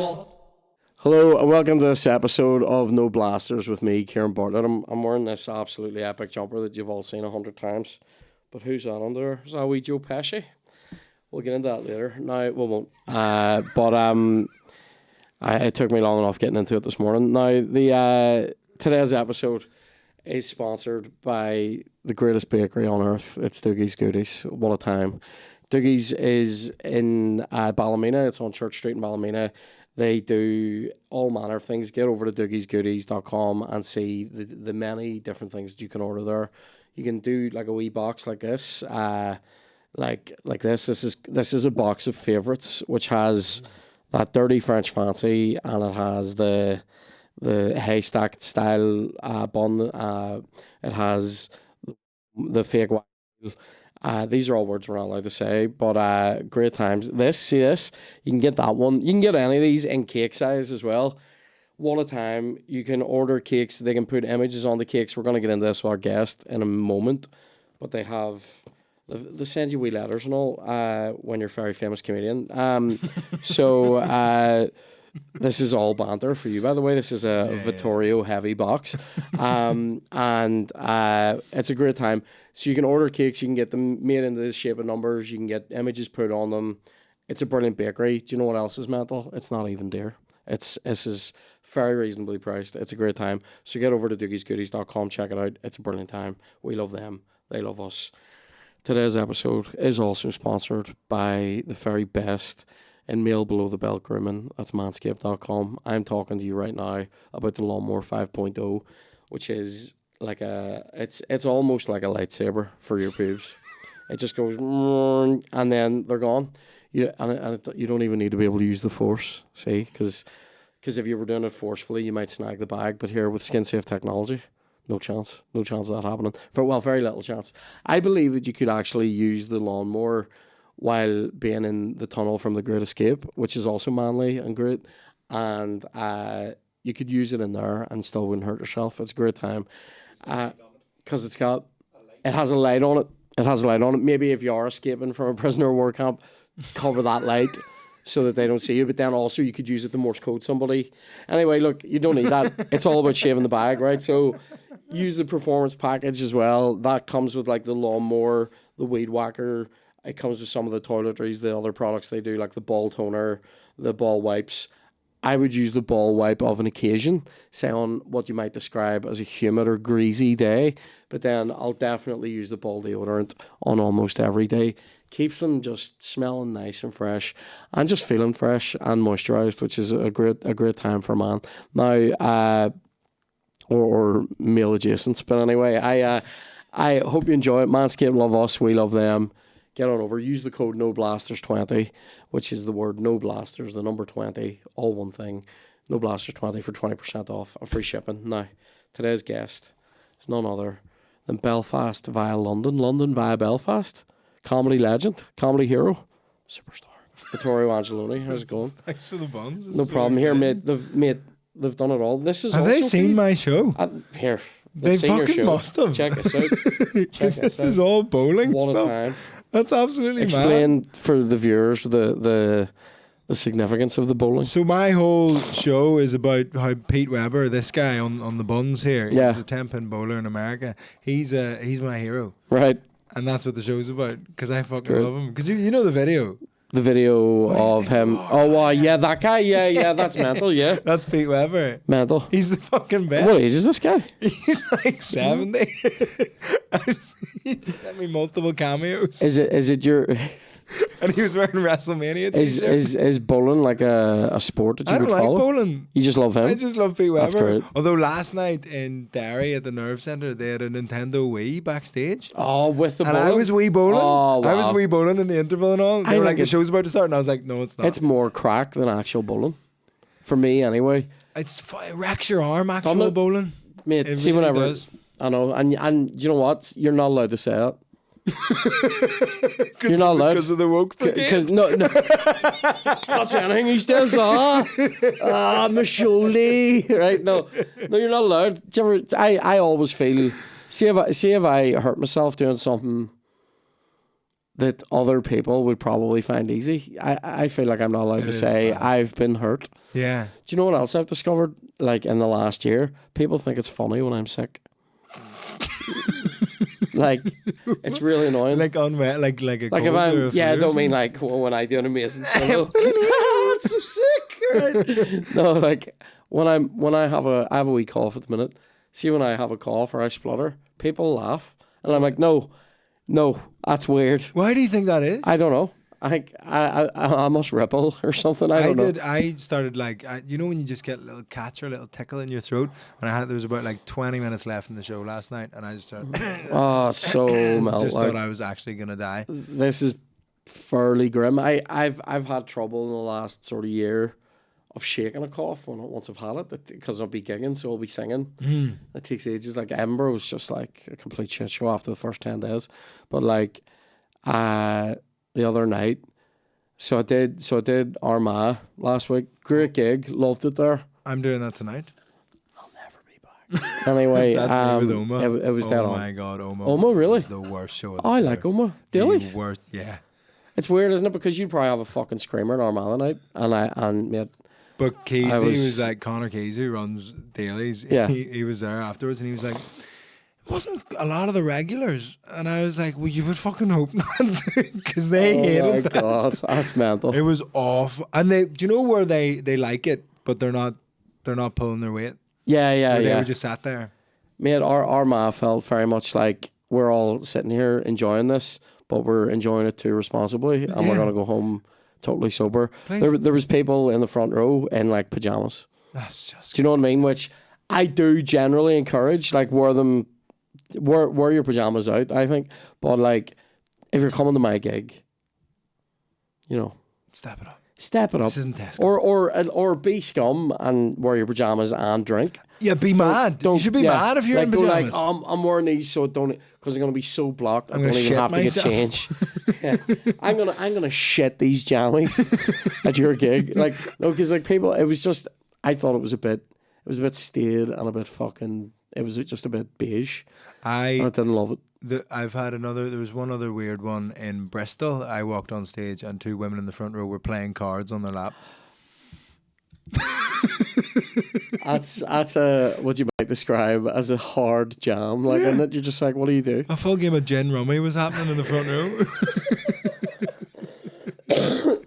Hello and welcome to this episode of No Blasters with me, Kieran Bartlett. I'm wearing this absolutely epic jumper that you've all seen 100 times. But who's that under there? Is that wee Joe Pesci? We'll get into that later. No, we won't. It took me long enough getting into it this morning. Now, today's episode is sponsored by the greatest bakery on earth. It's Doogie's Goodies. What a time. Doogie's is in Ballymena. It's on Church Street in Ballymena. They do all manner of things. Get over to doogiesgoodies.com and see the many different things that you can order there. You can do like a wee box like this. Like this. This is a box of favourites, which has that dirty French fancy, and it has the haystack style bun. It has the fake white. These are all words we're not allowed to say, but great times. This, you can get that one. You can get any of these in cake size as well. What a time. You can order cakes. They can put images on the cakes. We're going to get into this with our guest in a moment, but they send you wee letters and all when you're a very famous comedian. This is all banter for you, by the way. This is a Vittorio heavy box. And it's a great time. So you can order cakes, you can get them made into the shape of numbers, you can get images put on them. It's a brilliant bakery. Do you know what else is mental? It's not even dear. This is very reasonably priced. It's a great time. So get over to doogiesgoodies.com, check it out. It's a brilliant time. We love them. They love us. Today's episode is also sponsored by the very best in male below the belt grooming. That's manscaped.com. I'm talking to you right now about the Lawnmower 5.0, which is like it's almost like a lightsaber for your pubes. It just goes and then they're gone. You don't even need to be able to use the force. See, because if you were doing it forcefully, you might snag the bag. But here with skin safe technology, no chance of that happening. Very little chance. I believe that you could actually use the lawnmower while being in the tunnel from The Great Escape, which is also manly and great, and you could use it in there and still wouldn't hurt yourself. It's a great time, because it has a light on it. It has a light on it. Maybe if you are escaping from a prisoner of war camp, cover that light so that they don't see you. But then also you could use it to Morse code somebody. Anyway, look, you don't need that. It's all about shaving the bag, right? So use the performance package as well. That comes with like the lawnmower, the weed whacker. It comes with some of the toiletries, the other products they do, like the ball toner, the ball wipes. I would use the ball wipe of an occasion, say on what you might describe as a humid or greasy day, but then I'll definitely use the ball deodorant on almost every day. Keeps them just smelling nice and fresh and just feeling fresh and moisturised, which is a great time for a man. Now, or male adjacent, but anyway, I hope you enjoy it. Manscaped love us, we love them. Get on over. Use the code NOBLASTERS20, which is the word NOBLASTERS, the number 20, all one thing. NOBLASTERS20 for 20% off and free shipping. Now, today's guest is none other than Belfast via London, London via Belfast, comedy legend, comedy hero, superstar, Vittorio Angelone. How's it going? Thanks for the buns. No problem. Here, mate. They've done it all. This is. Have they seen my show? Here. They fucking must have. Check us out. Because this is all bowling what stuff. A time. That's absolutely Explain mad. for the viewers the significance of the bowling. So my whole show is about how Pete Weber, this guy on the buns here, he's a 10-pin bowler in America. He's my hero. Right. And that's what the show's about, because I fucking love him. Because you know the video. The video of him. That guy. Yeah, that's mental, yeah. That's Pete Weber. Mental. He's the fucking best. What age is this guy? He's like 70. He sent me multiple cameos. Is it your... And he was wearing WrestleMania t-shirt. Is bowling like a sport that you would follow? I don't like bowling. You just love him? I just love Pete Weber. That's great. Although last night in Derry at the Nerve Centre, they had a Nintendo Wii backstage. Oh, with the and bowling? I was Wii bowling. Oh, wow. I was Wii bowling in the interval and all. They were like, the show's about to start. And I was like, no, it's not. It's more crack than actual bowling. For me, anyway. It wrecks your arm, actual bowling. Mate, it see really whenever... does. I know. And you know what? You're not allowed to say it. You're not allowed because of the woke brigade. No. Can't say anything these days. My shoulder. Right? No, you're not allowed. Do you ever, I always feel. See if I hurt myself doing something that other people would probably find easy. I feel like I'm not allowed to say bad. I've been hurt. Yeah. Do you know what else I've discovered? Like in the last year, people think it's funny when I'm sick. Like it's really annoying. Like on like a like if I'm I don't mean like when I do an amazing solo. I'm so sick. Right? No, like when I have a wee cough at the minute. See, when I have a cough or I splutter, people laugh, and I'm like, no, that's weird. Why do you think that is? I don't know. I think I must ripple or something. I don't know. I started like you know when you just get a little catch or a little tickle in your throat. And there was about like 20 minutes left in the show last night, and I just started. So melt. Just thought I was actually gonna die. This is fairly grim. I've had trouble in the last sort of year of shaking a cough once I've had it, because I'll be gigging, so I'll be singing. It takes ages. Like Edinburgh was just like a complete shit show after the first 10 days. But like the other night, so I did Armagh last week. Great gig, loved it there. I'm doing that tonight. I'll never be back. Anyway, that's me with Oma. It was dead on. Oh my god, Oma. Oma, really? It's the worst show. I like Oma. Dilly's. The worst, yeah. It's weird, isn't it? Because you'd probably have a fucking screamer in Armagh night, and mate. But Casey was like, Connor Casey runs dailies. Yeah. He was there afterwards, and he was like, it wasn't a lot of the regulars. And I was like, well, you would fucking hope not, because they hated that. Oh my god, that's mental. It was awful. And do you know where they like it, but they're not pulling their weight? Yeah. They were just sat there. Mate, our ma felt very much like we're all sitting here enjoying this, but we're enjoying it too responsibly, and we're gonna go home totally sober. There was people in the front row in like pajamas. That's just. Do you know what I mean? Which I do generally encourage. Like wear your pajamas out, I think. But like, if you're coming to my gig, you know, step it up. This isn't Tesco. Or be scum and wear your pajamas and drink. Yeah, be mad. You should be mad if you're in pajamas. Like, I'm wearing these, so because I'm gonna be so blocked. I don't even have to get changed. Yeah. I'm gonna shit these jammies at your gig. Like no, because like people, it was just I thought it was a bit staid and a bit fucking. It was just a bit beige. I didn't love it. There was one other weird one in Bristol. I walked on stage and two women in the front row were playing cards on their lap. That's what you might describe as a hard jam. Like, and that you're just like, what do you do? A full game of gin rummy was happening in the front row.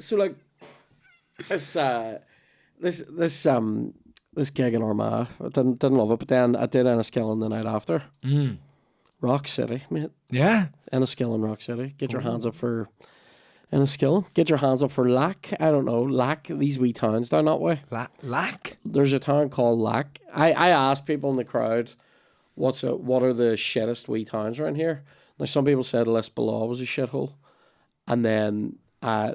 So like this gig in Armagh, I didn't love it, but then I did Enniskillen the night after. Rock City, mate. Yeah. Enniskillen, Rock City. Get your hands up for Enniskillen. Get your hands up for Lack. I don't know. Lack, these wee towns down that way. Lack? There's a town called Lack. I asked people in the crowd, what are the shittest wee towns around here? Now, some people said Lisbon was a shithole. And then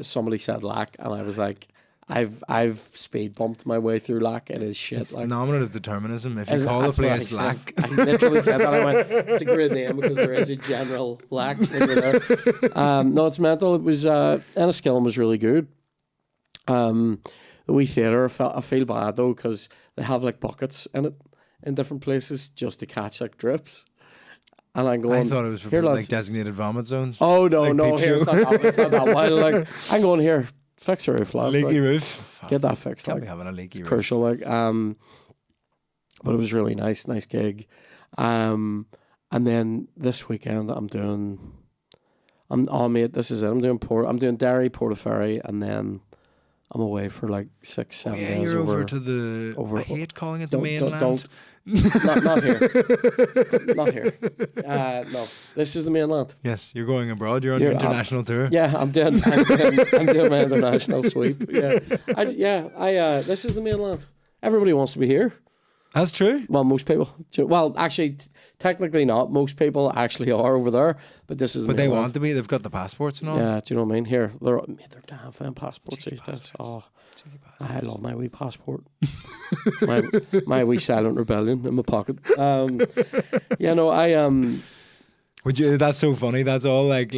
somebody said Lack, and I was like, I've speed bumped my way through Lack. It is shit. It's nominative determinism. If you call the place Lack. I literally said that. I went, it's a great name because there is a general lack when you're there. No, it's mental. It was Enniskillen was really good. The wee theatre, I feel bad though because they have like buckets in it in different places just to catch like drips. And I'm going. I thought it was for like designated vomit zones. Oh no, here it's not that wild. Like I'm going here. Fix the roof, lads. Leaky roof. Get that fixed. Can't be having a leaky roof. Crucial, like. But it was really nice gig. And then this weekend this is it. I'm doing Derry, Portaferry, and then I'm away for like 6-7 days. You're over to the. I hate calling it the mainland. Not here. Not here. No, this is the mainland. Yes, you're going abroad. You're on your international tour. Yeah, I'm doing my international sweep. Yeah, this is the mainland. Everybody wants to be here. That's true. Well, most people. Well, actually, technically not. Most people actually are over there, but this is. But they want to be. They've got the passports and all. Yeah, do you know what I mean? Here, they're damn passports these days. Oh, I love my wee passport. my wee silent rebellion in my pocket. Would you? That's so funny. That's all like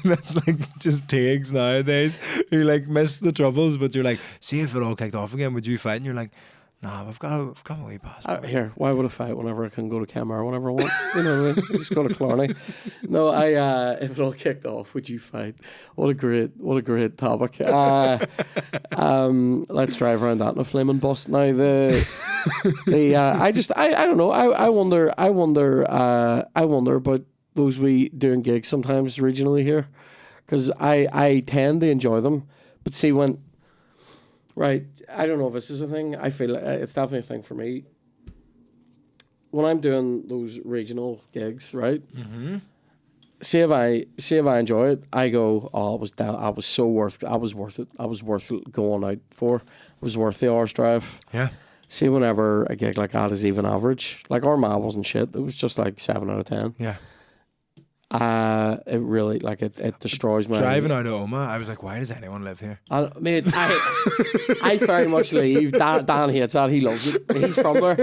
that's like just takes nowadays. You like miss the troubles, but you're like, see if it all kicked off again, would you fight? And you're like, Nah, I've got my wee passport. Here, why would I fight whenever I can go to Camera whenever I want? You know what I mean? Just go to Clarny. No, if it all kicked off, would you fight? What a great topic. Let's drive around that in a flaming bus. Now I don't know. I wonder about those we doing gigs sometimes regionally here, because I tend to enjoy them, but see when. Right, I don't know if this is a thing. I feel it's definitely a thing for me. When I'm doing those regional gigs, right? Mm-hmm. See if I enjoy it, I go, oh, it was down. I was worth it. I was worth it going out for. It was worth the hour's drive. Yeah. See, whenever a gig like that is even average, like Armagh wasn't shit. It was just like 7 out of 10. Yeah. It really it destroys my driving out of Oma. I was like, why does anyone live here? Mate, I very much leave. Dan hates that. He loves it. He's from there.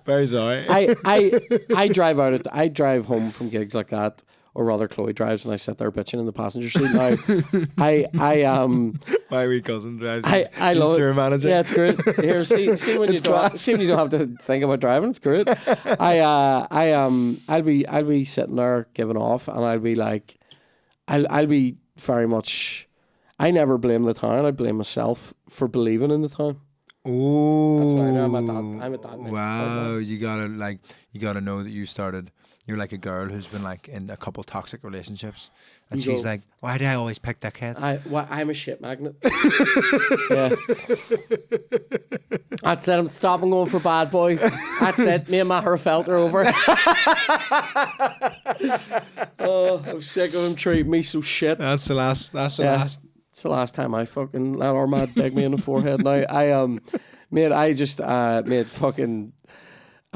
Very sorry. I drive out. I drive home from gigs like that, or rather, Chloe drives, and I sit there bitching in the passenger seat. Now, my wee cousin drives. I love tour it. manager. Yeah, it's great. Here, see when you don't have to think about driving. It's great. I'll be sitting there giving off, and I'll be like, I'll be very much. I never blame the town. I blame myself for believing in the town. Oh, that's why I'm at that. Wow, you gotta know that you started. You're like a girl who's been like in a couple toxic relationships, and she's like, "Why do I always pick that kids?" I'm a shit magnet. Yeah, that's it. I'm stopping going for bad boys. That's it. Me and Maher felt are over. Oh, I'm sick of him treating me so shit. That's the last. It's the last time I fucking let Armad dig me in the forehead. Now made fucking.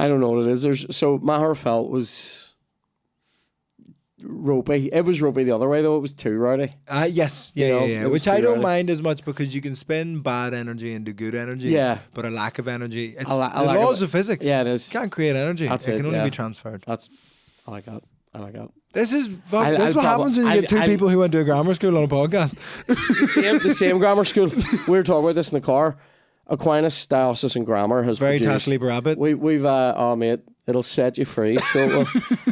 I don't know what it is. So Maher felt was ropey. It was ropey the other way though. It was too rowdy. Yes. Yeah. Which I don't mind as much, because you can spin bad energy into good energy. Yeah. But a lack of energy. It's the laws of physics. Yeah, it is. You can't create energy. It can only be transferred. I like that. This is what happens when you get two people who went to a grammar school on a podcast. The same grammar school. We were talking about this in the car. Aquinas, Diocese and Grammar has very produced... Tashley Rabbit. We've mate, it'll set you free. So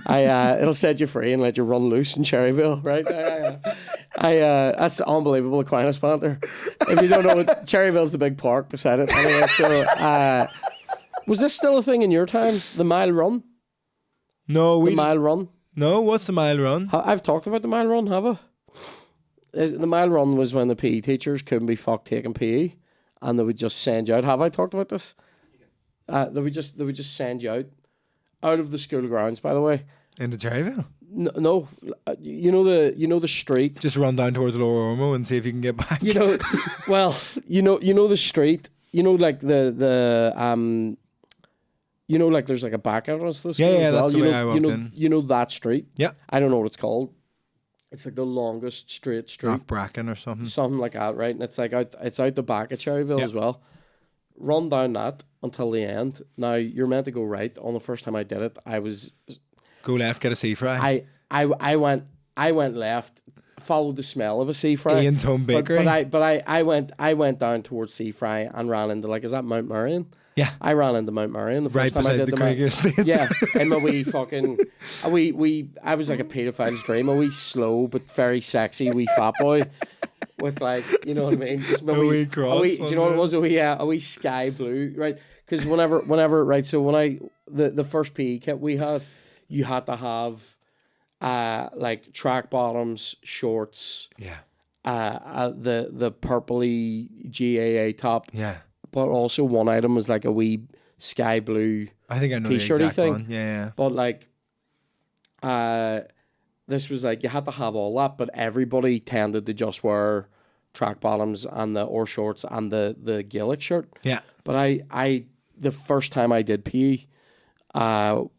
it'll set you free and let you run loose in Cherryville, right? That's unbelievable Aquinas banter. If you don't know, Cherryville's the big park beside it. Anyway, so was this still a thing in your time? The mile run? No, mile run. No, what's the mile run? I've talked about the mile run, have I? The mile run was when the PE teachers couldn't be fucked taking PE. And they would just send you out. Have I talked about this? They would just send you out of the school grounds. By the way, into Cherryville. No, you know the street. Just run down towards Lower Ormo and see if you can get back. You know the street. You know, like like there's like a back entrance to the school. Yeah, that's the way I walked in. You know that street. Yeah, I don't know what it's called. It's like the longest straight street. Knock Bracken or something. Something like that, right? And it's like it's out the back of Cherryville as well. Run down that until the end. Now, you're meant to go right. On the first time I did it, I was... Go left, get a sea fry. I went left, followed the smell of a sea fry. Ian's Home Bakery. But I went down towards sea fry and ran into, like, is that Mount Marion? Yeah. I ran into Mount Marion the first right time I did the Craig Estate. Yeah. And my wee fucking... I was like a pedophile's dream. A wee slow but very sexy wee fat boy. With like, you know what I mean? Just a wee cross. do you know what it was? A wee sky blue, right? Because whenever, right, so when the first PE kit we had, you had to have like track bottoms, shorts. Yeah. The purpley GAA top. Yeah. But also one item was like a wee sky blue I think I know t-shirty the exact thing. One. Yeah. But like this was like you had to have all that, but everybody tended to just wear track bottoms and or shorts and the Gaelic shirt. Yeah. But I the first time I did PE,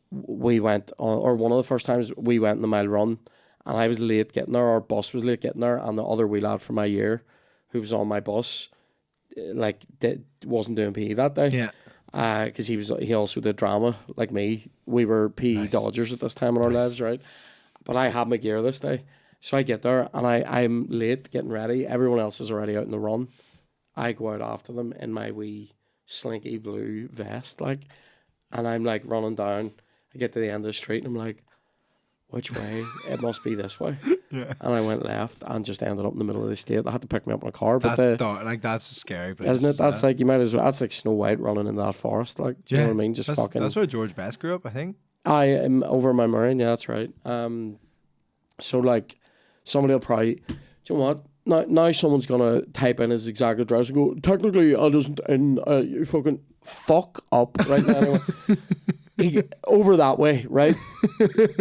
we went on, or one of the first times we went in the mile run, and I was late getting there. Our bus was late getting there, and the other wee lad from my year, who was on my bus, wasn't doing PE that day. Yeah. Because he also did drama like me. We were PE dodgers at this time in our lives, right? But I had my gear this day, so I get there and I'm late getting ready. Everyone else is already out in the run. I go out after them in my wee slinky blue vest, like, and I'm like running down. I get to the end of the street and I'm like, which way? It must be this way. Yeah. And I went left and just ended up in the middle of the state. They had to pick me up in a car. But that's a scary place. Isn't it? That's like, you might as well, that's like Snow White running in that forest. Like, do you know what I mean? Just fucking. That's where George Best grew up, I think. I am over my Murray, yeah, that's right. So like, somebody will probably, do you know what? Now someone's gonna type in his exact address and go, technically I doesn't, and you fucking fuck up right now. Anyway. Over that way, right?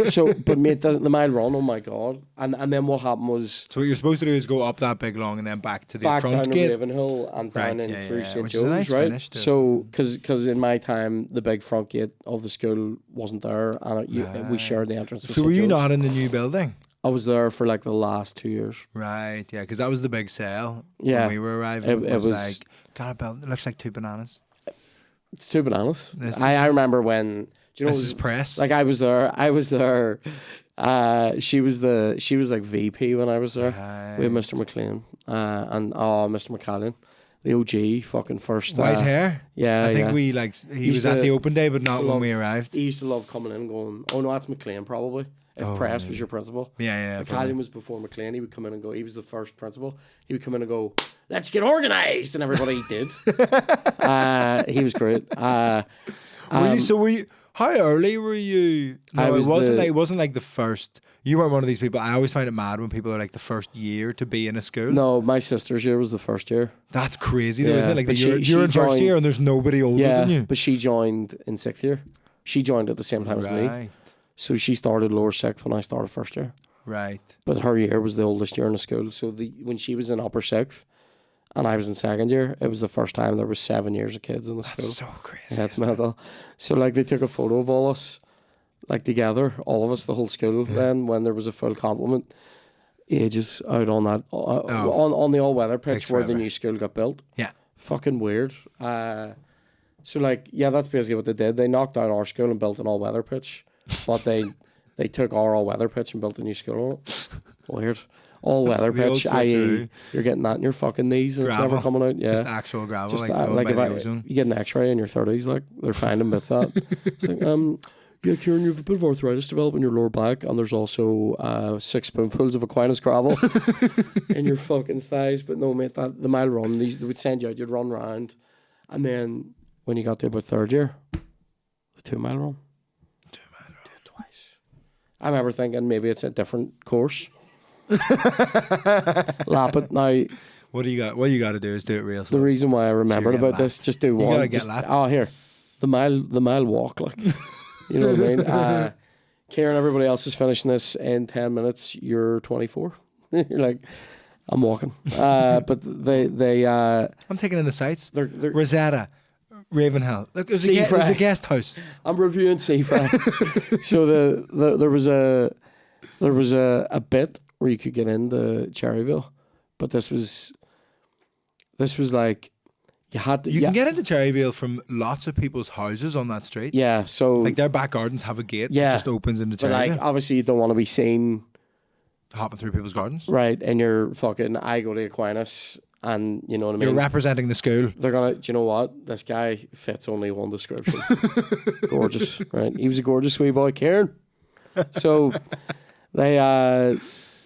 So, but mate, the mile run, oh my god! And then what happened was, so what you're supposed to do is go up that big long and then back to the back front down gate, Ravenhill and down in through St. Joe's, nice right? finish, So, because in my time the big front gate of the school wasn't there, and we shared the entrance. So were you not in the new building? I was there for like the last 2 years. Right, yeah, because that was the big sale. Yeah, when we were arriving. It was like, got a building. It looks like 2 bananas. It's 2 bananas. I remember when, do you know, this is press. Like I was there. She was like VP when I was there. Right. We had Mr. McLean and Mr. McCallion, the OG fucking first. White hair. Yeah, I think yeah. He was at the open day, but not when we arrived. He used to love coming in and going, oh no, that's McLean probably. If Press was your principal. Yeah. McCallion was before McLean. He would come in and go, he was the first principal. He would come in and go, let's get organised. And everybody did. He was great. Were you, how early were you? No, it wasn't like the first. You weren't one of these people. I always find it mad when people are like the first year to be in a school. No, my sister's year was the first year. That's crazy though, isn't it? Like you're in first year and there's nobody older than you. But she joined in 6th year. She joined at the same time as me. So she started lower 6th when I started first year. Right. But her year was the oldest year in the school. So when she was in upper 6th and I was in 2nd year, it was the first time there was 7 years of kids in the school. That's so crazy. Yeah, it's mental. So like they took a photo of all us, like together, all of us, the whole school. Then when there was a full complement, ages out on that on the all weather pitch where the new school got built. Yeah. Fucking weird. So like, yeah, that's basically what they did. They knocked down our school and built an all weather pitch. But they took our all-weather pitch and built a new school on it. Weird. All-weather pitch, i.e. you're getting that in your fucking knees and gravel. It's never coming out. Yeah. Just actual gravel. Just like if you get an x-ray in your 30s, like, they're finding bits of that. It's like, yeah, Kieran, you have a bit of arthritis developing your lower back, and there's also 6 spoonfuls of Aquinas gravel in your fucking thighs. But no, mate, the mile run, they would send you out, you'd run round, and then when you got to about 3rd year, the 2-mile run. I remember thinking maybe it's a different course. Lap it now. What you got to do is do it real slow. The reason why I remembered about this, just do one. You gotta get here, the mile walk, like, you know what I mean. Kieran, everybody else is finishing this in 10 minutes. You're 24. You're like, I'm walking. But they I'm taking in the sights. They're Rosetta. Ravenhill. Look, there's a guest house. I'm reviewing Seafry. So there was a bit where you could get into Cherryville, but this was like you had to. You can get into Cherryville from lots of people's houses on that street. Yeah, so like their back gardens have a gate that just opens into Cherryville. But like obviously you don't want to be seen hopping through people's gardens, right? And you're fucking. I go to Aquinas. And you know what I mean? You're representing the school. They're gonna, do you know what? This guy fits only one description. Gorgeous, right? He was a gorgeous wee boy, Kieran. So there's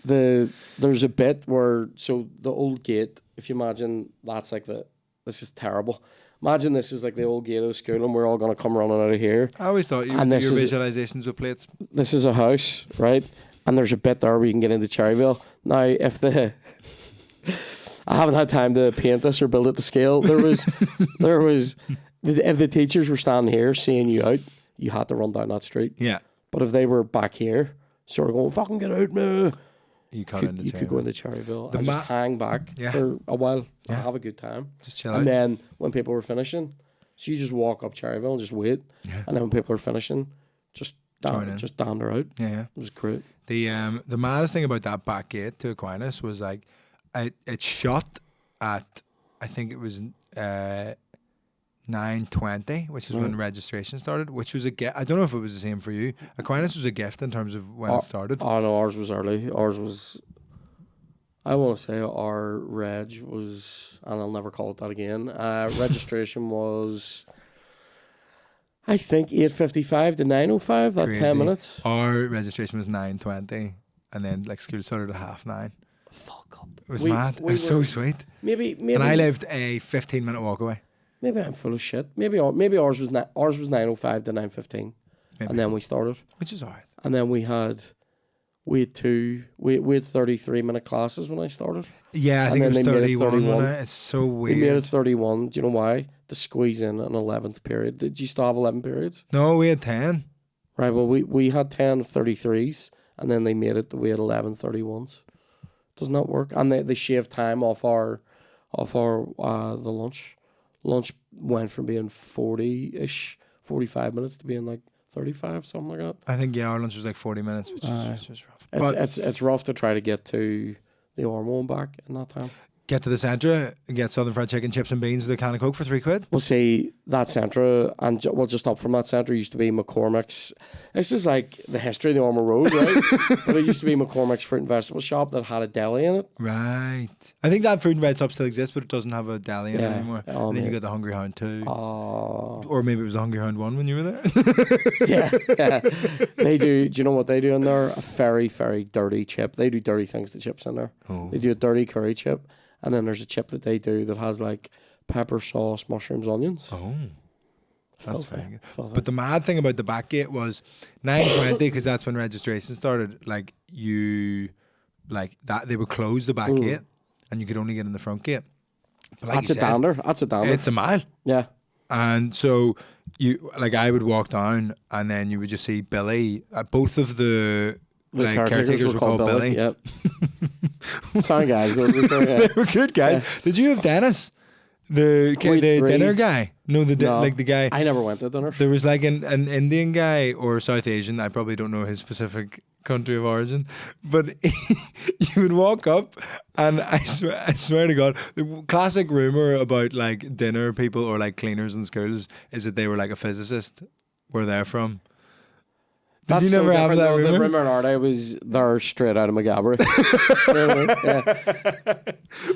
a bit where, so the old gate, if you imagine that's like this is terrible. Imagine this is like the old gate of the school and we're all gonna come running out of here. I always thought you would do your visualizations with plates. This is a house, right? And there's a bit there where you can get into Cherryville. Now, I haven't had time to paint this or build it to scale. There was, if the teachers were standing here seeing you out, you had to run down that street. Yeah. But if they were back here, sort of going, fucking get out, man. You could go into Cherryville and just hang back for a while and have a good time. Just chill out. And then when people were finishing, so you just walk up Cherryville and just wait. Yeah. And then when people are finishing, just dander out. Yeah. It was great. The maddest thing about that back gate to Aquinas was like, it shut at, I think it was 9:20, which is when registration started, which was a gift. I don't know if it was the same for you. Aquinas was a gift in terms of when it started. Oh no, ours was early. Ours was I want to say our reg was, and I'll never call it that again. Registration was, I think, 8:55 to 9:05. That Crazy. 10 minutes. Our registration was 9:20, and then like school started at 9:30. Fuck up. It was mad. It was so sweet. Maybe. And I lived a 15-minute walk away. Maybe I'm full of shit. Maybe ours was 9:05 to 9:15, and then we started. Which is alright. And then we had 33-minute classes when I started. Yeah, I think it was 31. It's so weird. They made it 31. Do you know why? To squeeze in an 11th period. Did you still have 11 periods? No, we had 10. Right. Well, we had 10 33s, and then they made it that we had 11 31s. Doesn't that work? And they shaved time off our the lunch. Lunch went from being 40-ish, 45 minutes to being like 35, something like that. I think our lunch was like 40 minutes, which is just rough. It's rough to try to get to the Ormo and back in that time. Get to the Centra and get Southern Fried Chicken, chips and beans with a can of Coke for £3. We'll see that Centra, and just up from that Centra used to be McCormick's. This is like the history of the Ormo Road, right? But it used to be McCormick's fruit and vegetable shop that had a deli in it. Right. I think that fruit and veg shop still exists, but it doesn't have a deli in it anymore. And then you got the Hungry Hound 2. Or maybe it was the Hungry Hound 1 when you were there. yeah. They do. Do you know what they do in there? A very, very dirty chip. They do dirty things to chips in there. Oh. They do a dirty curry chip. And then there's a chip that they do that has like pepper sauce, mushrooms, onions. Oh, that's very good. Filthy. But the mad thing about the back gate was 9:20 because that's when registration started. Like that, they would close the back gate, and you could only get in the front gate. But like That's a dander. It's a mile. Yeah. And so I would walk down, and then you would just see Billy. Both of the caretakers were called Billy. Yep. Sorry, guys. They were good guys. Yeah. Did you have Dennis, the dinner guy? No, the guy. I never went to dinner. There was like an Indian guy or South Asian. I probably don't know his specific country of origin, but you would walk up, and I swear to God, the classic rumor about like dinner people or like cleaners in schools is that they were like a physicist. Where they're from. Did you never have that rumor? The rumor in our day was they're straight out of McGabbery.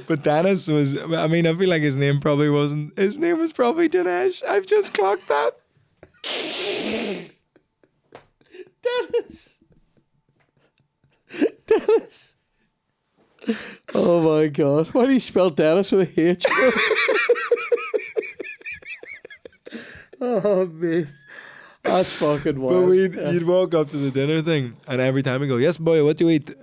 But Dennis was, I mean, I feel like his name probably wasn't, his name was probably Dinesh. I've just clocked that. Dennis. Oh my God. Why do you spell Dennis with a H? Oh, man. That's fucking wild. But you'd walk up to the dinner thing, and every time we go, "Yes, boy, what do you eat?"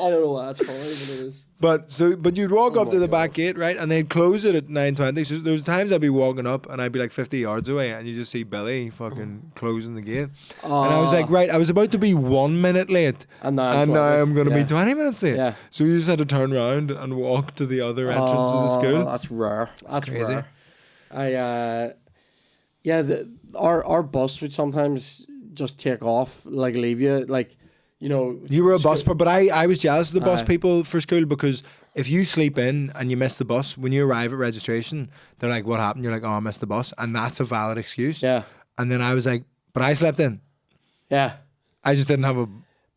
I don't know why that's funny, but it is. But you'd walk up to the back gate, right, and they'd close it at 9:20. So there was times I'd be walking up, and I'd be like 50 yards away, and you just see Billy fucking closing the gate, and I was like, right, I was about to be 1 minute late, and now I'm going to be 20 minutes late. Yeah. So you just had to turn around and walk to the other entrance of the school. That's rare. That's crazy. Rare. Our bus would sometimes just take off, like leave you, like. You know, you were a bus, but I was jealous of the bus people for school, because if you sleep in and you miss the bus, when you arrive at registration, they're like, "What happened?" You're like, "Oh, I missed the bus," and that's a valid excuse. Yeah. And then I was like, "But I slept in." Yeah. I just didn't have a.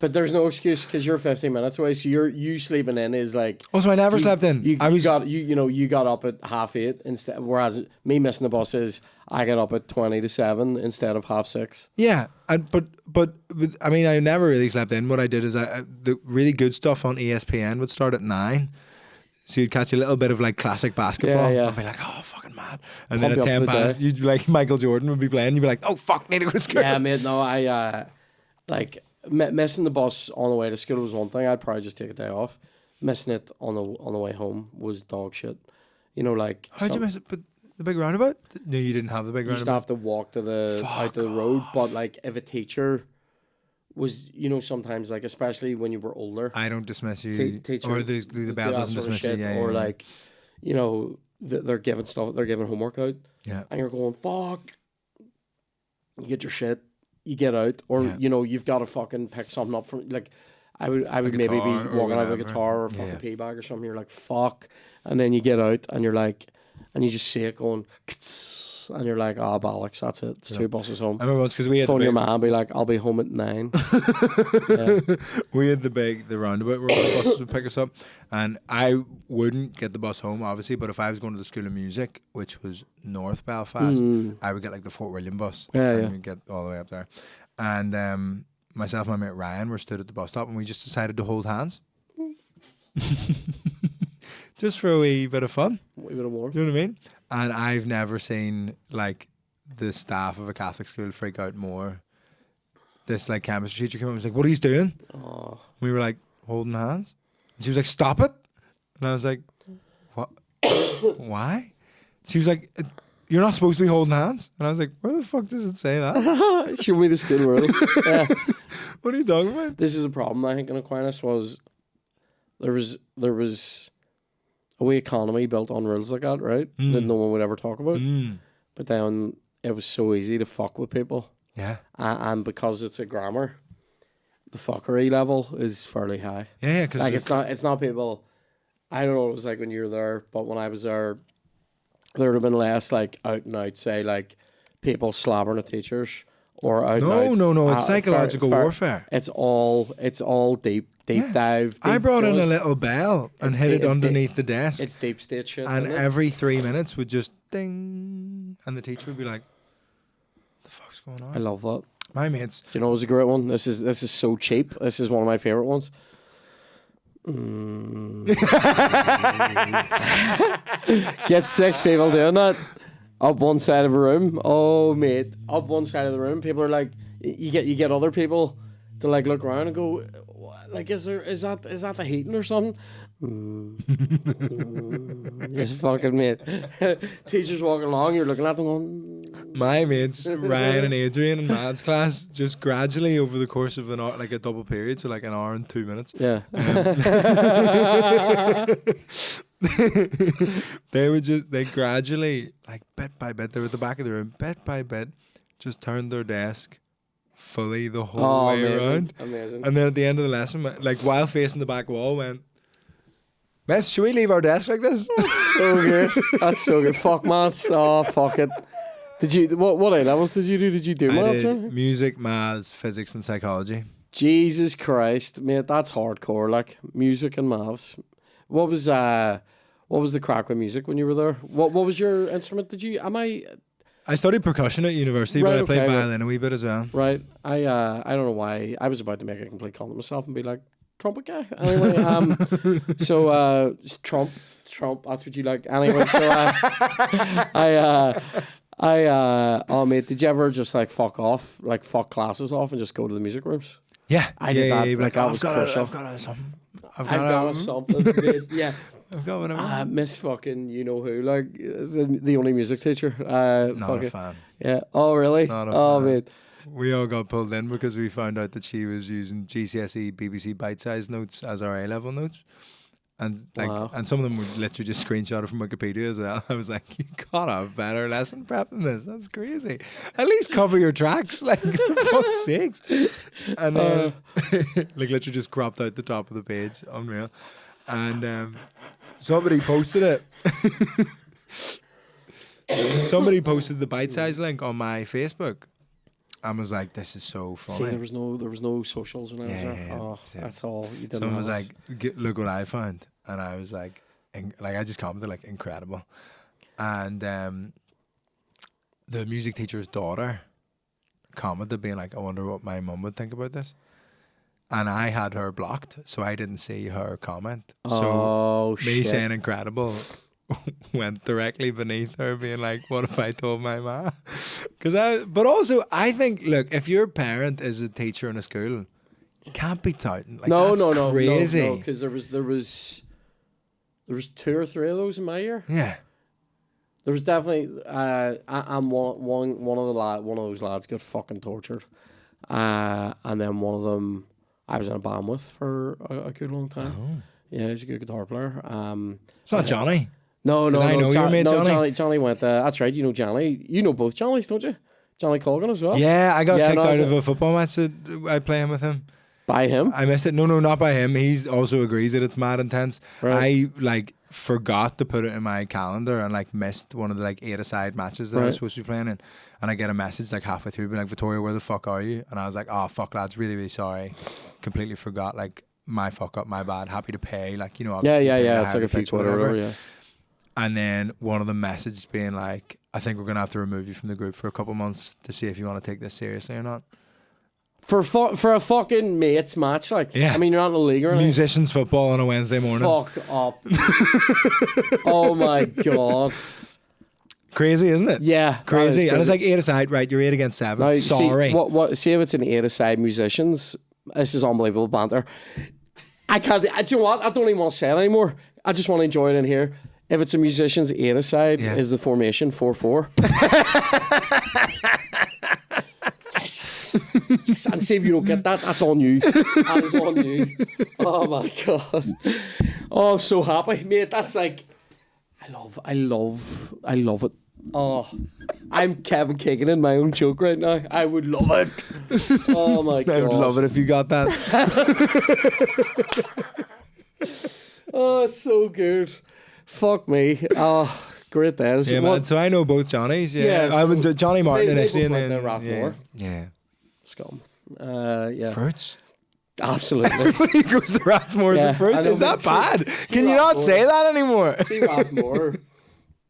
But there's no excuse because you're 15 minutes away, so you sleeping in is like. Also, I never slept in. You got up at 8:30 instead, whereas me missing the bus is I got up at 20 to 7 instead of 6:30. Yeah, but I mean, I never really slept in. What I did is the really good stuff on ESPN would start at 9. So you'd catch a little bit of like classic basketball. Yeah. I'd be like, "Oh, fucking mad!" And then at 10 past, you'd be like, Michael Jordan would be playing. You'd be like, "Oh fuck, need to go to school." Yeah, mate. No, I missing the bus on the way to school was one thing. I'd probably just take a day off. Missing it on the way home was dog shit. You know, like how'd you miss it? But the big roundabout? No, you didn't have the big roundabout. You used to have to walk to out to the road. But like, if a teacher was, you know, sometimes like, especially when you were older, I don't dismiss you, teacher, or the bell doesn't dismiss you, or like, you know, they're giving homework out, and you're going, fuck. You get your shit. You get out, or you know, you've got to fucking pick something up from like. I would maybe be walking out with a guitar or a fucking pea bag or something. You're like, fuck, and then you get out and you're like, and you just see it going, bus, and you're like, oh, bollocks, that's it. It's 2 buses home. I remember once because we had Phone your man, be like, I'll be home at 9. We had the roundabout where the buses would pick us up, and I wouldn't get the bus home obviously, but if I was going to the School of Music, which was North Belfast, I would get like the Fort William bus, and we'd get all the way up there. And myself and my mate Ryan were stood at the bus stop, and we just decided to hold hands. Just for a wee bit of fun. A wee bit of warmth. You know what I mean? And I've never seen like the staff of a Catholic school freak out more. This like chemistry teacher came up and was like, "What are you doing?" Oh. We were like holding hands. And she was like, "Stop it." And I was like, "What? Why?" She was like, "You're not supposed to be holding hands." And I was like, "Where the fuck does it say that?" Show me the school rule. Yeah. What are you talking about? This is a problem I think in Aquinas was there was a wee economy built on rules like that, right? That no one would ever talk about. But then it was so easy to fuck with people. Yeah. And because it's a grammar, the fuckery level is fairly high. Yeah, because like it's not people. I don't know what it was like when you were there, but when I was there would have been less like out and out, say like people slabbering at teachers or out. No. It's psychological warfare. It's all deep dive. I brought in a little bell and hid it underneath the desk. It's deep state shit. And every 3 minutes would just ding, and the teacher would be like, "What the fuck's going on?" I love that. My mates. Do you know it was a great one? This is so cheap. This is one of my favorite ones. Get 6 people doing that up one side of a room. Oh mate, up one side of the room. People are like, you get other people to like look around and go, like, is that the heating or something? Just fucking mate. Teachers walking along, you're looking at them going. My mates Ryan and Adrian in maths class just gradually over the course of an hour, like a double period, so like an hour and 2 minutes. Yeah. They gradually, like bit by bit, they were at the back of the room, bit by bit, just turned their desk fully the whole way around. Amazing. And then at the end of the lesson, like while facing the back wall, went, "Miss, should we leave our desk like this?" That's so good. That's so good. Fuck maths. Oh, fuck it. Did you what A levels did you do? Did you do maths? I did music, maths, physics, and psychology. Jesus Christ, mate, that's hardcore. Like music and maths. What was the crack with music when you were there? What was your instrument? I studied percussion at university, Right, but I played okay, violin a wee bit as well. Right. I don't know why I was about to make a complete con of myself and be like trumpet guy. Anyway, so trump. That's what you like. Anyway, so oh mate, did you ever just like fuck classes off and just go to the music rooms? Yeah, I did that. Like, that was crucial. I've got something. I've got something. Mate. Yeah. I've got whatever. Miss fucking you know who, like the only music teacher. Not a fan. Yeah. Oh really? Not a oh fan. mate. We all got pulled in because we found out that she was using GCSE BBC bite-sized notes as our A-level notes. And like, Wow. and some of them were literally just screenshotted from Wikipedia as well. I was like, you gotta have better lesson prep than this. That's crazy. At least cover your tracks, like for fuck's sakes. And then, like, literally just cropped out the top of the page. Unreal. And somebody posted it. Somebody posted the bite-size link on my Facebook. I was like, "This is so funny." See, there was no socials when I was there. Oh, that's all you didn't. Someone was like, "Look what I found," and I was like, I just commented like, "Incredible," and the music teacher's daughter commented being like, "I wonder what my mum would think about this," and I had her blocked, so I didn't see her comment. Oh, so me shit. saying incredible went directly beneath her, being like, "What if I told my ma?" But also, I think, look, if your parent is a teacher in a school, you can't be touting. Like, No, crazy. because there was 2 or 3 of those in my year. Yeah. There was definitely I'm one of those lads got fucking tortured, and then one of them I was in a band with for a good long time. Oh. Yeah, he's a good guitar player. It's not Johnny. No. I know your mate Johnny. Johnny went. That's right. You know Johnny. You know both Johnnies, don't you? Johnny Colgan as well. Yeah, I got kicked no, out of a football match that I play him with him. By him. I missed it. No, not by him. He's also agrees that it's mad intense. Right. I like forgot to put it in my calendar and like missed one of the like 8-a-side matches that I was supposed to be playing in, and I get a message like halfway through being like, Vittorio, where the fuck are you? And I was like, oh fuck lads, really really sorry, completely forgot, like my fuck up, my bad, happy to pay, like, you know, yeah, it's like a few quid or whatever, yeah. And then one of the messages being like, I think we're gonna have to remove you from the group for a couple months to see if you want to take this seriously or not. For a fucking mates match, like, I mean, you're not in the league or anything. Musicians football on a Wednesday morning. Fuck up. Oh my god. Crazy, isn't it? Yeah. Crazy. And it's like 8-a-side, right? You're 8 against 7. Now, sorry. See if it's an 8-a-side musicians. This is unbelievable banter. I can't. Do you know what? I don't even want to say it anymore. I just want to enjoy it in here. If it's a musicians 8-a-side, is the formation 4-4. Yes. And see if you don't get that, that's on you. That is on you. Oh my god. Oh, I'm so happy, mate. That's like, I love it. Oh, I'm Kevin Keegan in my own joke right now. I would love it. Oh my god. I would love it if you got that. Oh, it's so good. Fuck me. Oh, great days. Yeah, man. So I know both Johnnies. Yeah, I went to Johnny Martin initially, and then Rathmore. Yeah. Scum. Yeah. Fruits. Absolutely. Everybody goes to Rathmore's and fruit. Is that bad? Can you not say that anymore? See Rathmore.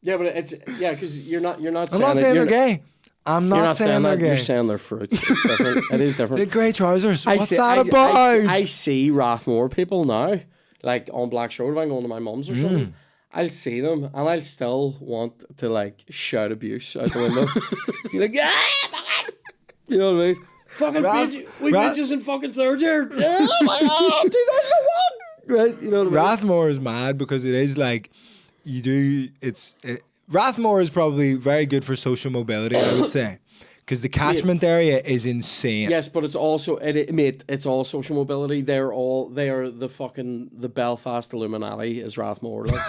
Yeah, but it's because you're not. I'm not saying they're gay. I'm not saying they're gay. You're saying they're fruits. It's different. It is different. The grey trousers. What's that about? I see Rathmore people now, like on Black Road. If I'm going to my mum's or something, I'll see them and I'll still want to like shout abuse out the window. You're like, yeah, you know what I mean? Fucking bitches in fucking third year. Oh my god, 2001. Right, you know what I mean? Rathmore is mad because it is like Rathmore is probably very good for social mobility, I would say, because the catchment area is insane. Yes, but it's also mate, it's all social mobility. They are the Belfast Illuminati is Rathmore. Like,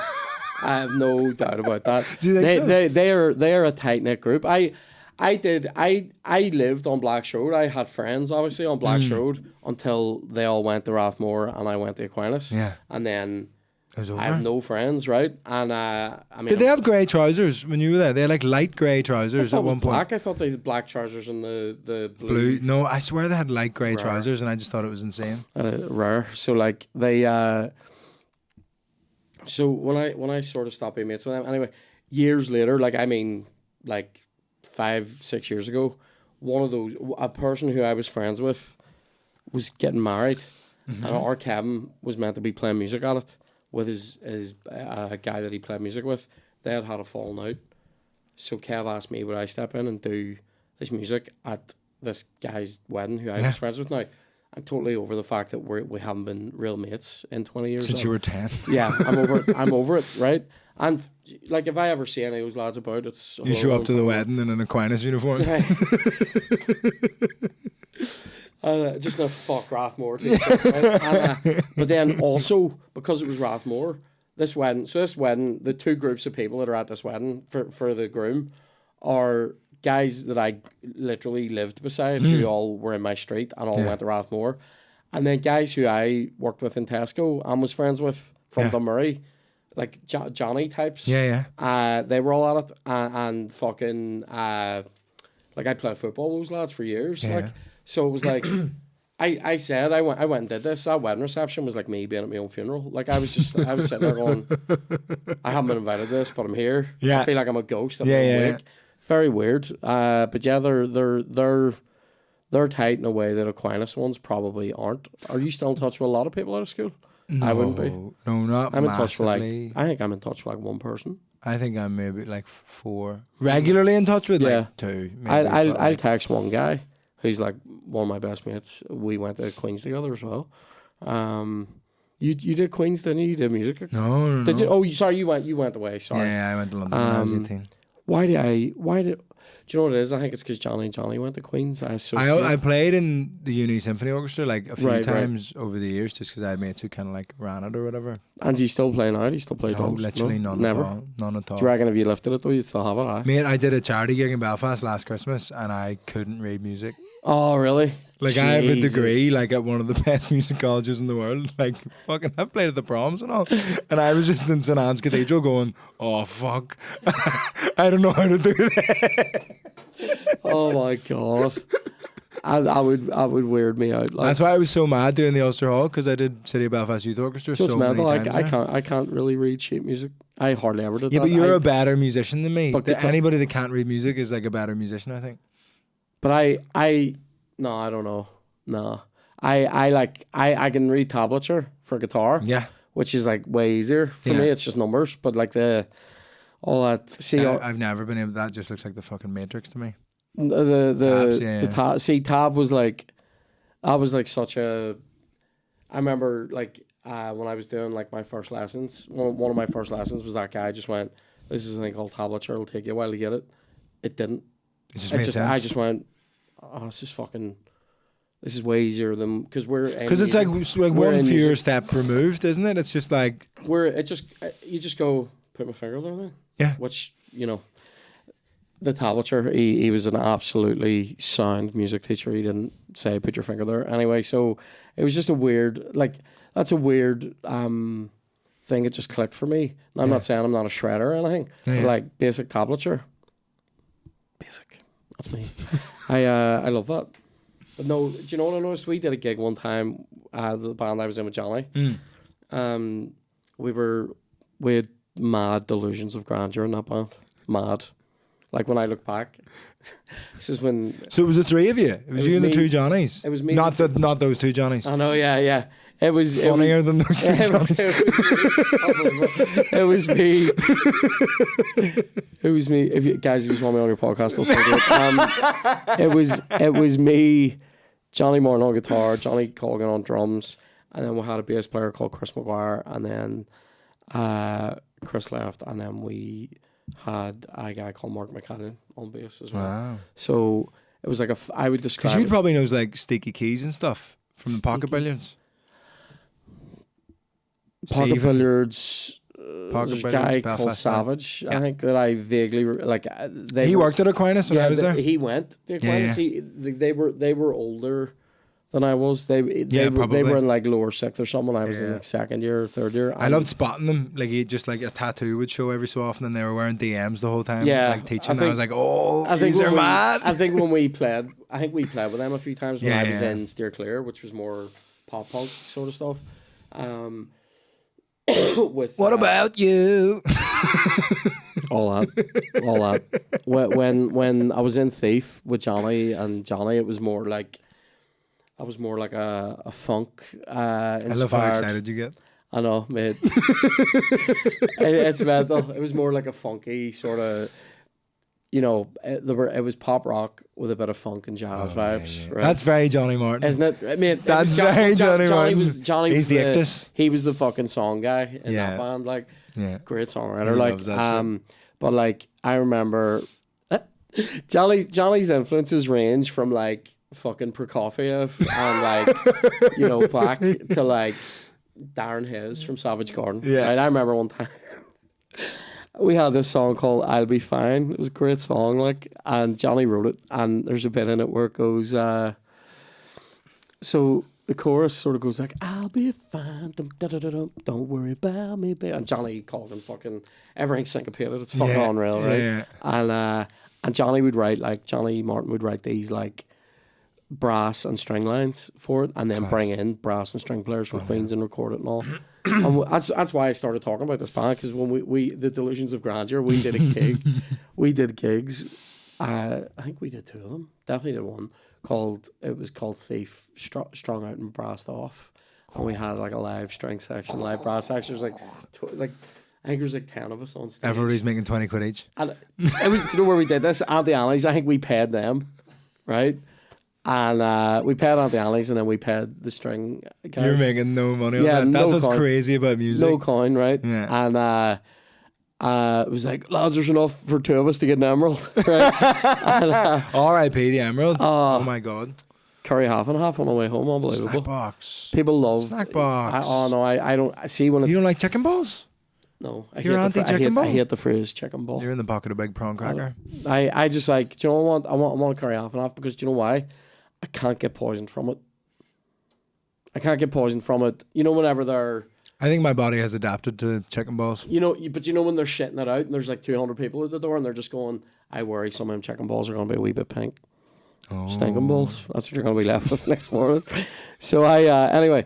I have no doubt about that. Do you think so? They are a tight knit group. I lived on Black's Road. I had friends obviously on Black's Road until they all went to Rathmore and I went to Aquinas. Yeah, and then it was over. I have no friends, right? And I mean, did they have grey trousers when you were there? They had like light grey trousers at one point. I thought they had black trousers and the blue. No, I swear they had light grey trousers, and I just thought it was insane. Rare. So like they. So when I sort of stopped being mates with them, anyway, years later, like I mean, like 5-6 years ago, a person who I was friends with was getting married, and our Kevin was meant to be playing music at it with his guy that he played music with. They had a falling out, so Kev asked me would I step in and do this music at this guy's wedding who I was friends with now. I'm totally over the fact that we haven't been real mates in 20 years. Since you were 10. Yeah, I'm over it. I'm over it, right? And like if I ever see any of those lads about, it's you show up to the wedding in an Aquinas uniform. Right. Just a fuck Rathmore t-shirt, right? But then also because it was Rathmore, this wedding, the two groups of people that are at this wedding for the groom are guys that I literally lived beside who all were in my street and all went to Rathmore, and then guys who I worked with in Tesco and was friends with from Dunmurray, like Johnny types. They were all at it and fucking like I played football with those lads for years. Like so it was like I said I went and did this. That wedding reception was like me being at my own funeral. Like I was sitting there going, I haven't been invited to this, but I'm here. I feel like I'm a ghost. I'm awake. Very weird. But yeah, they're tight in a way that Aquinas ones probably aren't. Are you still in touch with a lot of people out of school? No, I wouldn't be. No, not I'm massively. in touch with I think I'm in touch with like one person. I think I'm maybe like 4. Regularly in touch with like 2. Maybe, I'll text one guy who's like one of my best mates. We went to Queen's together as well. You did Queen's, didn't you? You did music. No. Did you? Oh, sorry, you went away. Sorry. Yeah, I went to London when I was 18. Why did do you know what it is? I think it's because Johnny went to Queen's. I played in the Uni Symphony Orchestra like a few times over the years just because I had mates who kind of like ran it or whatever. And do you still play now? Do you still play drums? Literally none Never? at all. None at all. Do you reckon if you lifted it though, you'd still have it? Mate, I did a charity gig in Belfast last Christmas and I couldn't read music Oh, really? Like, I have a Jesus. degree, like, at one of the best music colleges in the world. Like, fucking, I've played at the proms and all. And I was just in St. Anne's Cathedral going, oh, fuck. I don't know how to do that. Oh, my God. I would weird me out. Like, That's why I was so mad doing the Ulster Hall, because I did City of Belfast Youth Orchestra so it's so many mental. times. I can't really read sheet music. I hardly ever did Yeah, that. but you're a better musician than me. But Anybody that can't read music is like a better musician, I think. But no, I don't know. No. I can read tablature for guitar. Yeah. Which is like way easier for me. It's just numbers. But like all that. See, I've never been able. That just looks like the fucking Matrix to me. Tab was like, I was like such a. I remember like when I was doing like my first lessons. One of my first lessons was that guy just went, "This is a thing called tablature. It'll take you a while to get it." It didn't. It just made sense. I just went, "Oh, this is way easier than because it's like one fewer step removed, isn't it? It's just like you just go put my finger there then. Yeah. Which the tablature, he was an absolutely sound music teacher. He didn't say put your finger there anyway. So it was just a weird that's a weird thing. It just clicked for me. And I'm not saying I'm not a shredder or anything. But like basic tablature. Basic. That's me. I love that. But no, do you know what I noticed? We did a gig one time, the band I was in with Johnny. We had mad delusions of grandeur in that band. Mad. Like when I look back, this is when. So it was the three of you. It was you and the two Johnnies. It was me. Not those two Johnnies. I know. Yeah. It was funnier than those two Johnnies. It was me. It was me. If you guys just want me on your podcast, I'll still do it. It was me, Johnny Martin on guitar, Johnny Colgan on drums, and then we had a bass player called Chris McGuire, and then Chris left, and then we had a guy called Mark McCann on bass as well. Wow. So it was like I would describe. Because you'd probably know like Sticky Keys and stuff from the Pocket Billiards. Pocket Billiards. There's a guy Belfast called Savage, I think, that I vaguely like. He worked at Aquinas when I was there. He went to Aquinas. Yeah. They were older than I was. They were in like lower sixth or something. I was in like second year or third year. I loved spotting them. Like he just like a tattoo would show every so often, and they were wearing DMs the whole time. Yeah, like teaching. I was like, these are mad. I think when we played, with them a few times when I was in Steer Clear, which was more pop punk sort of stuff. With what about you? all that. When I was in Thief with Johnny, it was more like a funk inspired. I love how excited you get. I know, mate. It's mental. It was more like a funky sort of, it was pop rock with a bit of funk and jazz vibes. Yeah. Right? That's very Johnny Martin, isn't it? I mean, that's very Johnny Martin. He's the Ictus. He was the fucking song guy in that band. Like, great songwriter. Like, but like I remember, Johnny's influences range from like fucking Prokofiev and like back to like Darren Hayes from Savage Garden. Yeah, right? I remember one time. We had this song called "I'll Be Fine." It was a great song, like, and Johnny wrote it. And there's a bit in it where it goes, so the chorus sort of goes like, "I'll be fine, don't worry about me, babe." And Johnny Colgan fucking everything's syncopated. It's fucking unreal, right? Yeah. And Johnny Martin would write these like brass and string lines for it, and then bring in brass and string players from Queens and record it and all. And that's why I started talking about this band, because when we the Delusions of Grandeur, we did a gig. We did gigs. I think we did two of them. Definitely did one it was called Thief, Strung Out and Brassed Off. And we had like a live string section, live brass section. It was like I think there's like 10 of us on stage. Everybody's making 20 quid each. And it was, do you know where we did this? At the Alleys. I think we paid them, right? And we paid Auntie Alley's, and then we paid the string guys. You're making no money on that. That's what's crazy about music. No coin, right? Yeah. And it was like, lads, there's enough for two of us to get an emerald. Right? R.I.P. the emerald. Oh my God. Curry half and half on my way home. Unbelievable. Snack box. People love snack box. I don't. I see when it's. You don't like chicken balls? No, I hate the phrase chicken ball. You're in the pocket of big prawn cracker. I just like, do you know what I want? I want to curry half and half, because do you know why? I can't get poisoned from it. I can't get poisoned from it. You know, whenever they're... I think my body has adapted to chicken balls. You know, but you know when they're shitting it out and there's like 200 people at the door and they're just going, I worry some of them chicken balls are going to be a wee bit pink. Oh. Stinking balls. That's what you're going to be left with next morning. So anyway,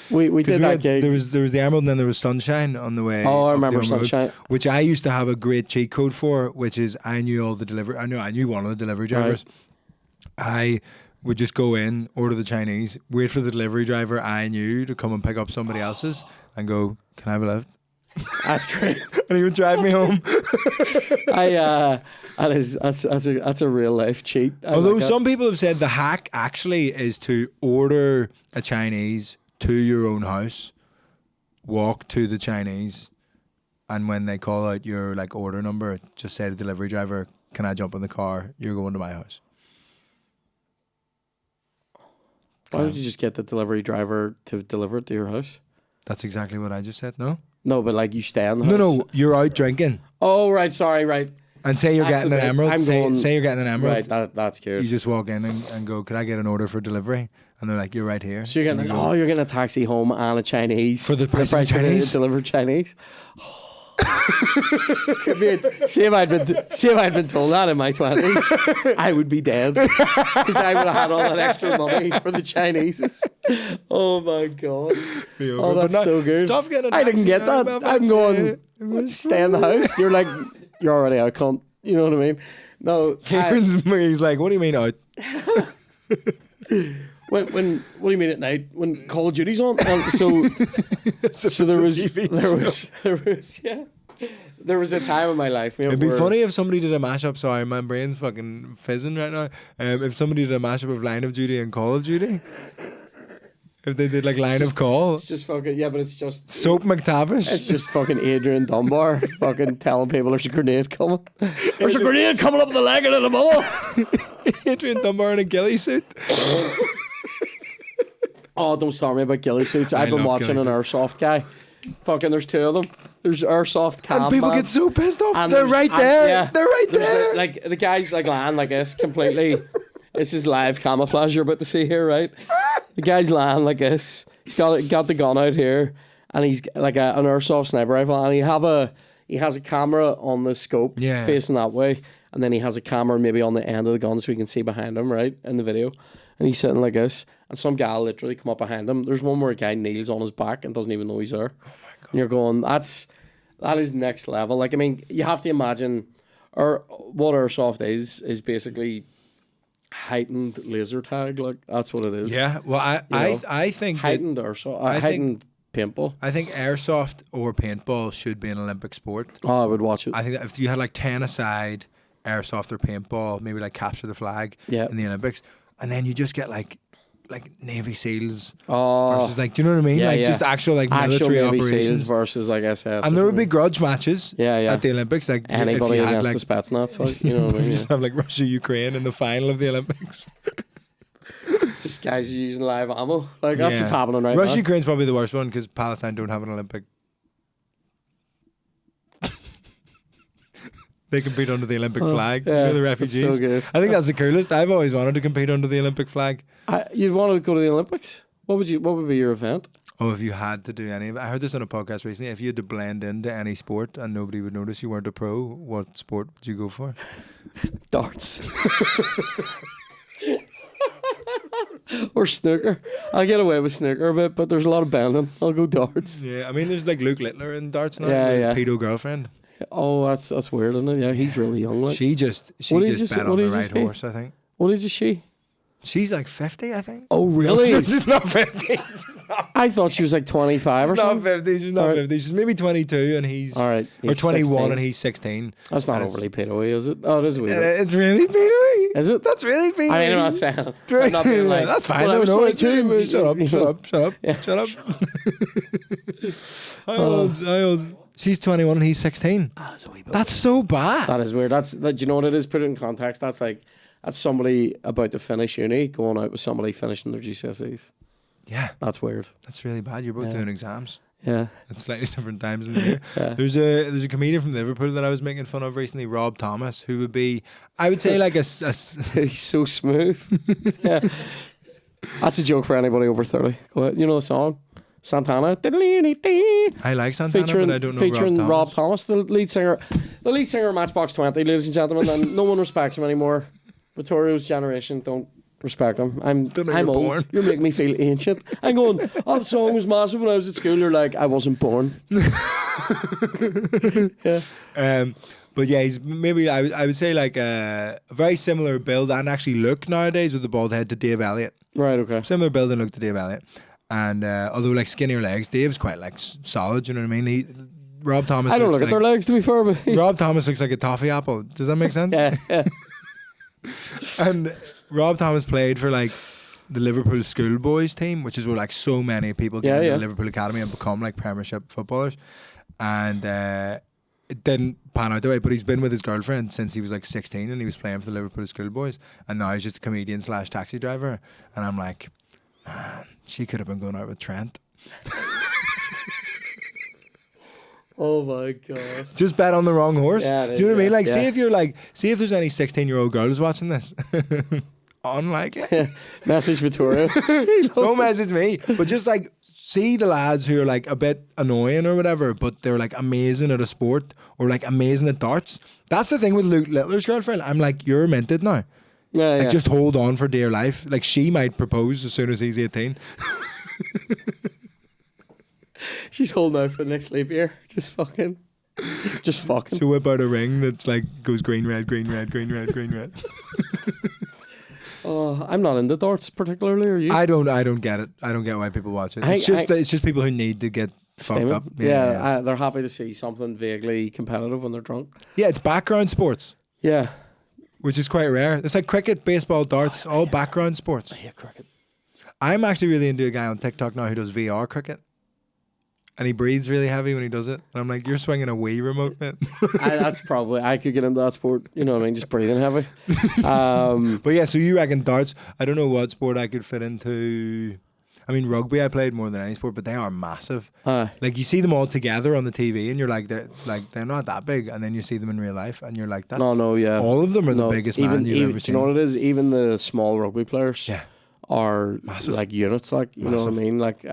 we did that gig. There was the Emerald and then there was Sunshine on the way. Oh, I up remember the Emerald, Sunshine. which I used to have a great cheat code for, which is I knew one of the delivery drivers. Right. I would just go in, order the Chinese, wait for the delivery driver I knew to come and pick up somebody else's and go, can I have a lift? That's great. And he would drive me home. That's a real life cheat. Although some people have said the hack actually is to order a Chinese to your own house, walk to the Chinese, and when they call out your like order number, just say to the delivery driver, can I jump in the car? You're going to my house. Why don't you just get the delivery driver to deliver it to your house? That's exactly what I just said, no? No, but like you stay in the house. No, you're out drinking. Oh, right, sorry, right. And say you're getting an Emerald. Say you're getting an Emerald. Right, that's cute. You just walk in and go, can I get an order for delivery? And they're like, you're right here. So you're getting you're getting a taxi home and a Chinese. For the price of Chinese? Delivered Chinese. See if I'd been told that in my 20s, I would be dead because I would have had all that extra money for the Chinese. Oh my god! Oh, that's so good. Stop getting. I didn't get that. I'm going. Stay in the house. You're like, you're already out, cunt. You know what I mean? No. He's like, what do you mean out? When what do you mean at night? When Call of Duty's on? So there was a time in my life. It'd be funny if somebody did a mashup. Sorry, my brain's fucking fizzing right now. If somebody did a mashup of Line of Duty and Call of Duty. If they did like Line of Call. It's just fucking, yeah, but it's just... Soap McTavish. It's just fucking Adrian Dunbar fucking telling people there's a grenade coming. There's a grenade coming up the leg of the bubble. Adrian Dunbar in a ghillie suit. Oh, don't start me about ghillie suits. I've been watching an airsoft guy. Fucking, there's two of them. There's airsoft cam. And people get so pissed off. They're right there. Yeah, they're right there. Like, the guy's like lying like this completely. This is live camouflage you're about to see here, right? The guy's lying like this. He's got the gun out here, and he's like an airsoft sniper rifle, and he has a camera on the scope facing that way, and then he has a camera maybe on the end of the gun so we can see behind him, right, in the video. And he's sitting like this, and some guy literally come up behind him. There's one where a guy kneels on his back and doesn't even know he's there. Oh my god! And you're going, that is next level. Like, I mean, you have to imagine, or what airsoft is basically heightened laser tag. Like, that's what it is. Yeah. Well, I think heightened airsoft, heightened paintball. I think airsoft or paintball should be an Olympic sport. Oh, I would watch it. I think that if you had like 10 aside, airsoft or paintball, maybe like capture the flag in the Olympics. And then you just get like Navy SEALs versus like, do you know what I mean? Yeah, just actual like military Navy operations SEALs versus like SS. And there would be grudge matches at the Olympics. Like anybody if you had, against the Spetsnaz, like, you know what I mean? Just have like Russia, Ukraine in the final of the Olympics. Just guys using live ammo. Like, that's what's happening right Russia, now. Ukraine's probably the worst one because Palestine don't have an Olympic. They compete under the Olympic flag. Yeah, the refugees. so good. I think that's the coolest. I've always wanted to compete under the Olympic flag. You'd want to go to the Olympics? What would be your event? Oh, if you had to do any of it. I heard this on a podcast recently. If you had to blend into any sport and nobody would notice you weren't a pro, what sport would you go for? Darts. Or snooker. I'll get away with snooker a bit, but there's a lot of bending. I'll go darts. Yeah, I mean, there's like Luke Littler in darts now. Yeah. His pedo girlfriend. Oh, that's weird, isn't it? Yeah, he's really young. Like. She just bet on the right horse, I think. What age is she? She's like 50, I think. Oh, really? She's not 50. I thought she was like 25 or something. She's not 50. She's maybe 22 and he's... All right. Or 21 16. And he's 16. That's not overly pedo-y, is it? Oh, it is weird. It's really pedo-y. Is it? That's really pedo-y. I mean, I'm not saying... I'm not being like... That's fine. Well, No, it's really... Shut up. Yeah. Shut up. How old? She's 21 and he's 16. That's a wee bit That's so bad. That is weird. Do you know what it is? Put it in context. That's somebody about to finish uni going out with somebody finishing their GCSEs. Yeah. That's weird. That's really bad. You're both doing exams. Yeah. at slightly different times in the year. There's a comedian from Liverpool that I was making fun of recently, Rob Thomas, who would be, I would say, like He's so smooth. Yeah. That's a joke for anybody over 30. Go ahead. You know the song? Santana. I like Santana, but I don't know featuring Rob Thomas. the lead singer of Matchbox 20, ladies and gentlemen, and no one respects him anymore. Vittorio's generation don't respect him. I'm old. Born. You're making me feel ancient. I'm going, oh, the song was massive when I was at school. You're like, I wasn't born. Yeah. But yeah, he's maybe I would say like a very similar build and actually look nowadays with the bald head to Dave Elliott. Right. Okay. Similar build and look to Dave Elliott. And although like skinnier legs, Dave's quite like solid. You know what I mean? Rob Thomas. I don't look at their legs to be fair, but Rob Thomas looks like a toffee apple. Does that make sense? yeah. And Rob Thomas played for like the Liverpool schoolboys team, which is where like so many people get into the Liverpool Academy and become like Premiership footballers. And it didn't pan out the way, but he's been with his girlfriend since he was like 16 and he was playing for the Liverpool schoolboys. And now he's just a comedian / taxi driver. And I'm like, man, she could have been going out with Trent. Oh my god! Just bet on the wrong horse. Yeah, do you know what I mean? Like, see if there's any 16-year-old girls watching this. Unlikely. Message Vittorio. Don't message me. But just like see the lads who are like a bit annoying or whatever, but they're like amazing at a sport or like amazing at darts. That's the thing with Luke Littler's girlfriend. I'm like, you're minted now. Yeah, like just hold on for dear life. Like she might propose as soon as he's 18. She's holding out for the next leap year. Just fucking. So whip out a ring that's like goes green, red, green, red, green, red, green, red. Oh, I'm not into darts particularly. Are you? I don't get it. I don't get why people watch it. It's just people who need to get fucked up. Yeah. They're happy to see something vaguely competitive when they're drunk. Yeah, it's background sports. Yeah. Which is quite rare. It's like cricket, baseball, darts, all background sports. I hate cricket. I'm actually really into a guy on TikTok now who does VR cricket. And he breathes really heavy when he does it. And I'm like, you're swinging a Wii remote, man. I could get into that sport. You know what I mean? Just breathing heavy. But yeah, so you reckon darts. I don't know what sport I could fit into. I mean, rugby I played more than any sport, but they are massive. Like you see them all together on the TV and you're like, they're not that big. And then you see them in real life and you're like, all of them are the biggest man you've ever seen. Do you know what it is? Even the small rugby players are massive. Like units, like, you know what I mean? Like,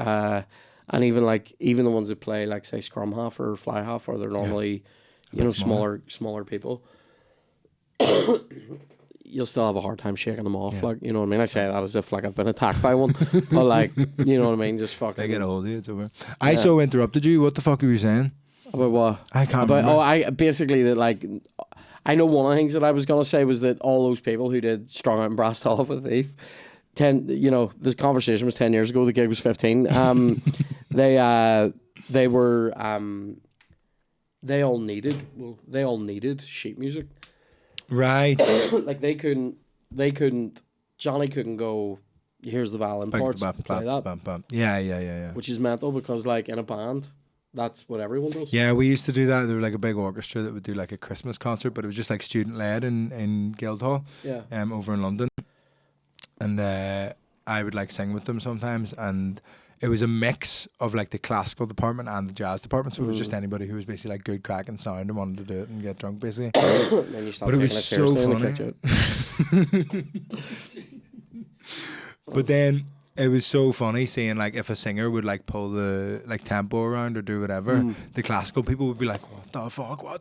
and even the ones that play like say scrum half or fly half, or they're normally smaller people. You'll still have a hard time shaking them off, like, you know what I mean. I say that as if like I've been attacked by one, but like, you know what I mean. Just fucking. They get a hold of you. It's over. I so interrupted you. What the fuck were you saying? About what? I can't remember. I basically that like. I know one of the things that I was gonna say was that all those people who did Strong Out and Brassed Off with Eve. This conversation was 10 years ago. The gig was 15. They all needed sheet music, right? Like they couldn't. Johnny couldn't go. Here's the violin parts. Play that. Yeah. Which is mental because like in a band, that's what everyone does. Yeah, we used to do that. There was like a big orchestra that would do like a Christmas concert, but it was just like student led in Guildhall. Yeah. Over in London. And I would like sing with them sometimes, and it was a mix of like the classical department and the jazz department. So it was just anybody who was basically like good crack and sound and wanted to do it and get drunk, basically. Then you but it was so funny. But then it was so funny seeing like if a singer would like pull the like tempo around or do whatever, the classical people would be like, what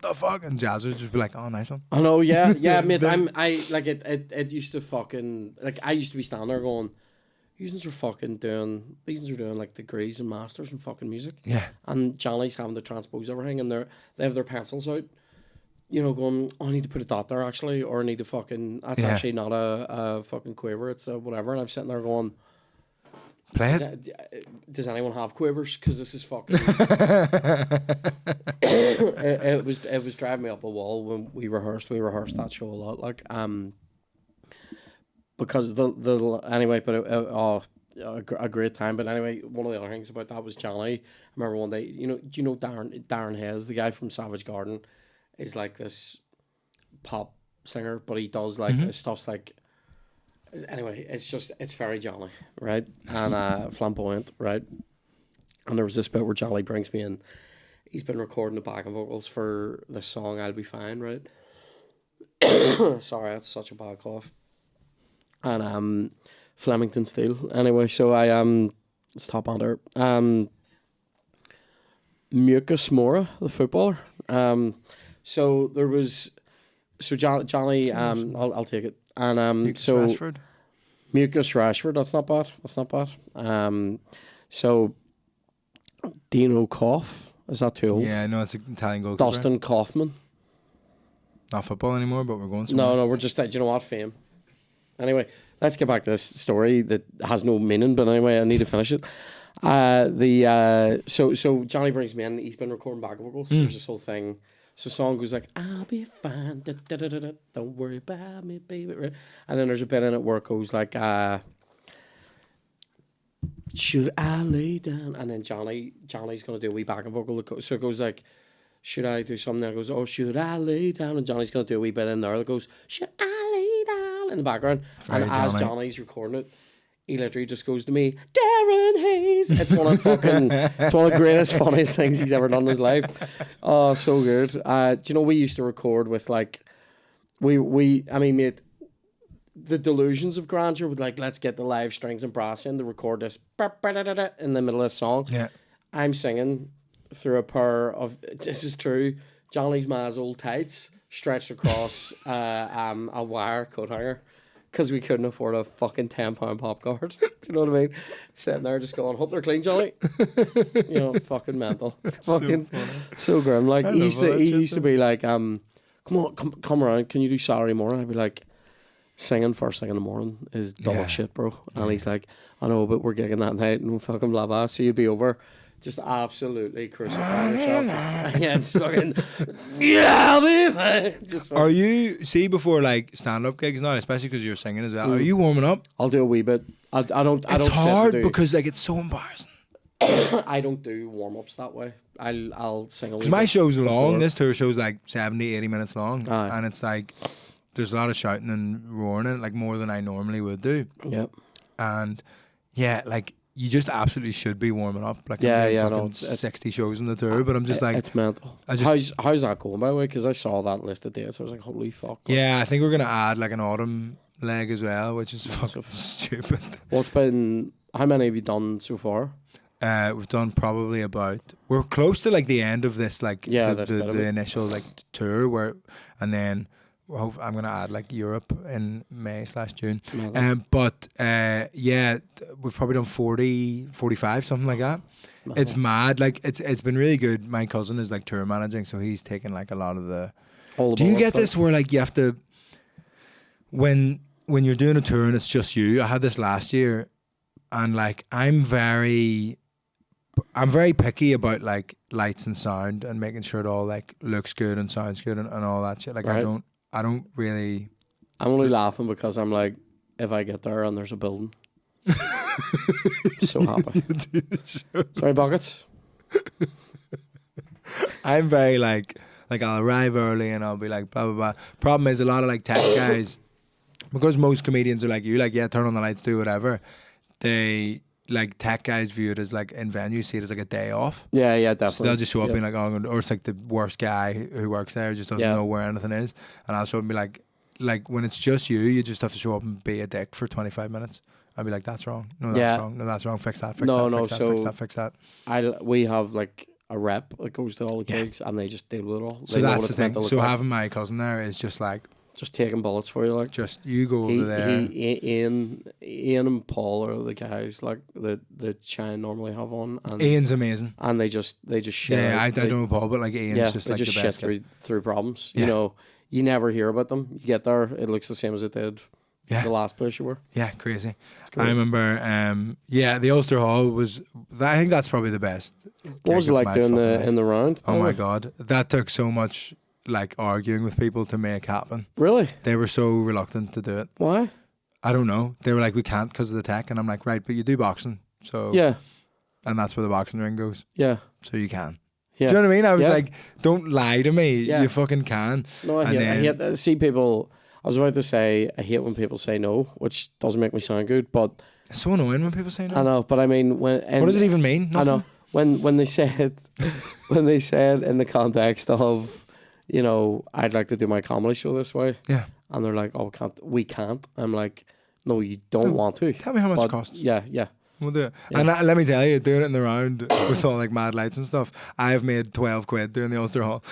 the fuck, and jazzers would just be like, oh, nice one. I know, yeah, mate. It used to fucking like I used to be standing there going, these are doing like degrees and masters in fucking music. Yeah. And Johnny's having to transpose everything, and they have their pencils out, you know, going, oh, I need to put a dot there actually, or I need to fucking actually not a fucking quiver, it's a whatever, and I'm sitting there going, play it. Does anyone have quivers? Because this is fucking. it was driving me up a wall when we rehearsed. We rehearsed that show a lot, like because a great time. But anyway, one of the other things about that was Johnny. I remember one day, do you know Darren Hayes, the guy from Savage Garden, is like this pop singer, but he does like his stuff's like. Anyway, it's very Johnny, right? And flamboyant, right? And there was this bit where Johnny brings me in. He's been recording the backing vocals for the song "I'll Be Fine," right? Sorry, that's such a bad cough. And Flemington Steel. Anyway, so I let's top on there. Mucus Mora, the footballer. So there was Johnny. I'll take it. And Rashford. Mucus Rashford. That's not bad. So Dino Koff, is that too old? Yeah, no, it's an Italian goalkeeper. Dustin Kaufman. Not football anymore, but we're going somewhere. No, we're just do you know what, fame. Anyway, let's get back to this story that has no meaning, but anyway, I need to finish it. So Johnny brings me in. He's been recording back vocals. There's this whole thing. So the song goes like, "I'll be fine, da, da, da, da, da, don't worry about me, baby." And then there's a bit in it where it goes like, "Should I lay down?" And then Johnny's gonna do a wee backing vocal. So it goes like, "Should I do something?" That goes, "Oh, should I lay down?" And Johnny's gonna do a wee bit in there that goes, "Should I lay down?" in the background. Very and as Johnny. Johnny's recording it, he literally just goes to me, "Darren Hayes." It's one of the greatest, funniest things he's ever done in his life. Oh, so good. Do you know we used to record with like, mate, the delusions of grandeur with like, let's get the live strings and brass in to record this in the middle of the song. Yeah. I'm singing through a pair of, this is true, Johnny's Ma's old tights stretched across a wire coat hanger. Because we couldn't afford a fucking £10 pop card. Do you know what I mean? Sitting there just going, "Hope they're clean, Johnny." You know, fucking mental. Fucking so grim. Like he used to be like, come around, can you do Saturday morning? I'd be like, singing first thing in the morning is dog shit, bro. And he's like, "I know, but we're gigging that night and fucking blah blah." So you'd be over. Just absolutely crucifying yourself. Just fucking, I'll be fine. Just fucking. Are you, see, before like stand-up gigs now, especially because you're singing as well, are you warming up? I'll do a wee bit. I don't. It's hard because like it's so embarrassing. I don't do warm-ups that way. I'll sing a wee Because my bit show's before. long. This tour show's like 70, 80 minutes long. Aye. And it's like, there's a lot of shouting and roaring in it, like more than I normally would do. Yep. And yeah, like, you just absolutely should be warming up. Like, Yeah, I'm doing yeah, fucking no, it's 60 shows in the tour, but I'm just like, it's mental. I just- How's that going, by the way? Because I saw that list of dates. I was like, holy fuck. yeah, I think we're going to add like an autumn leg as well, which is fucking stupid. What's been? How many have you done so far? We've done probably we're close to like the end of this, like the initial like tour and then I'm going to add like Europe in May/June. But yeah, we've probably done 40, 45, something like that. It's mad. Like it's been really good. My cousin is like tour managing, so he's taken like a lot of the. Do you get this where like you have to, when you're doing a tour and it's just you? I had this last year, and like I'm very picky about like lights and sound and making sure it all like looks good and sounds good and all that shit. Like right. I don't really. I'm only laughing because I'm like, if I get there and there's a building, so happy. Sorry, buckets. I'm very like I'll arrive early and I'll be like blah blah blah. Problem is a lot of like tech guys, because most comedians are like you, like yeah, turn on the lights, do whatever. They like tech guys view it as like in venue, see it as like a day off. Yeah, definitely. So they'll just show up being like, oh, or it's like the worst guy who works there just doesn't know where anything is, and I'll show up and be like when it's just you just have to show up and be a dick for 25 minutes. I'll be like, that's wrong. No, that's wrong. No, that's wrong. Fix that. Fix that. We have like a rep that goes to all the gigs and they just deal with it all. So that's the thing. So having my cousin there is just like. Just taking bullets for you, like just you go over there. Ian and Paul are the guys like the Chine normally have on. And Ian's amazing, and they just shit. Yeah, I don't know Paul, but like Ian's just like the best. Shit through problems. Yeah. You know, you never hear about them. You get there, it looks the same as it did. The last place you were. Yeah, crazy. I remember. The Ulster Hall was. I think that's probably the best. What was it like doing in the round? Oh my god, that took so much. Like arguing with people to make happen. Really? They were so reluctant to do it. Why? I don't know. They were like, we can't because of the tech, and I'm like, right, but you do boxing, so yeah, and that's where the boxing ring goes. Yeah, so you can. Yeah. Do you know what I mean? I was like, don't lie to me. Yeah. You fucking can. No, I hate. See people. I was about to say I hate when people say no, which doesn't make me sound good, but it's so annoying when people say no. I know, but I mean when. What does it even mean? Nothing. I know. when they said in the context of, you know, I'd like to do my comedy show this way. Yeah. And they're like, oh, we can't. I'm like, no, you don't want to. Tell me how much it costs. Yeah. We'll do it. Yeah. And let me tell you, doing it in the round with all like mad lights and stuff, I've made 12 quid doing the Ulster Hall.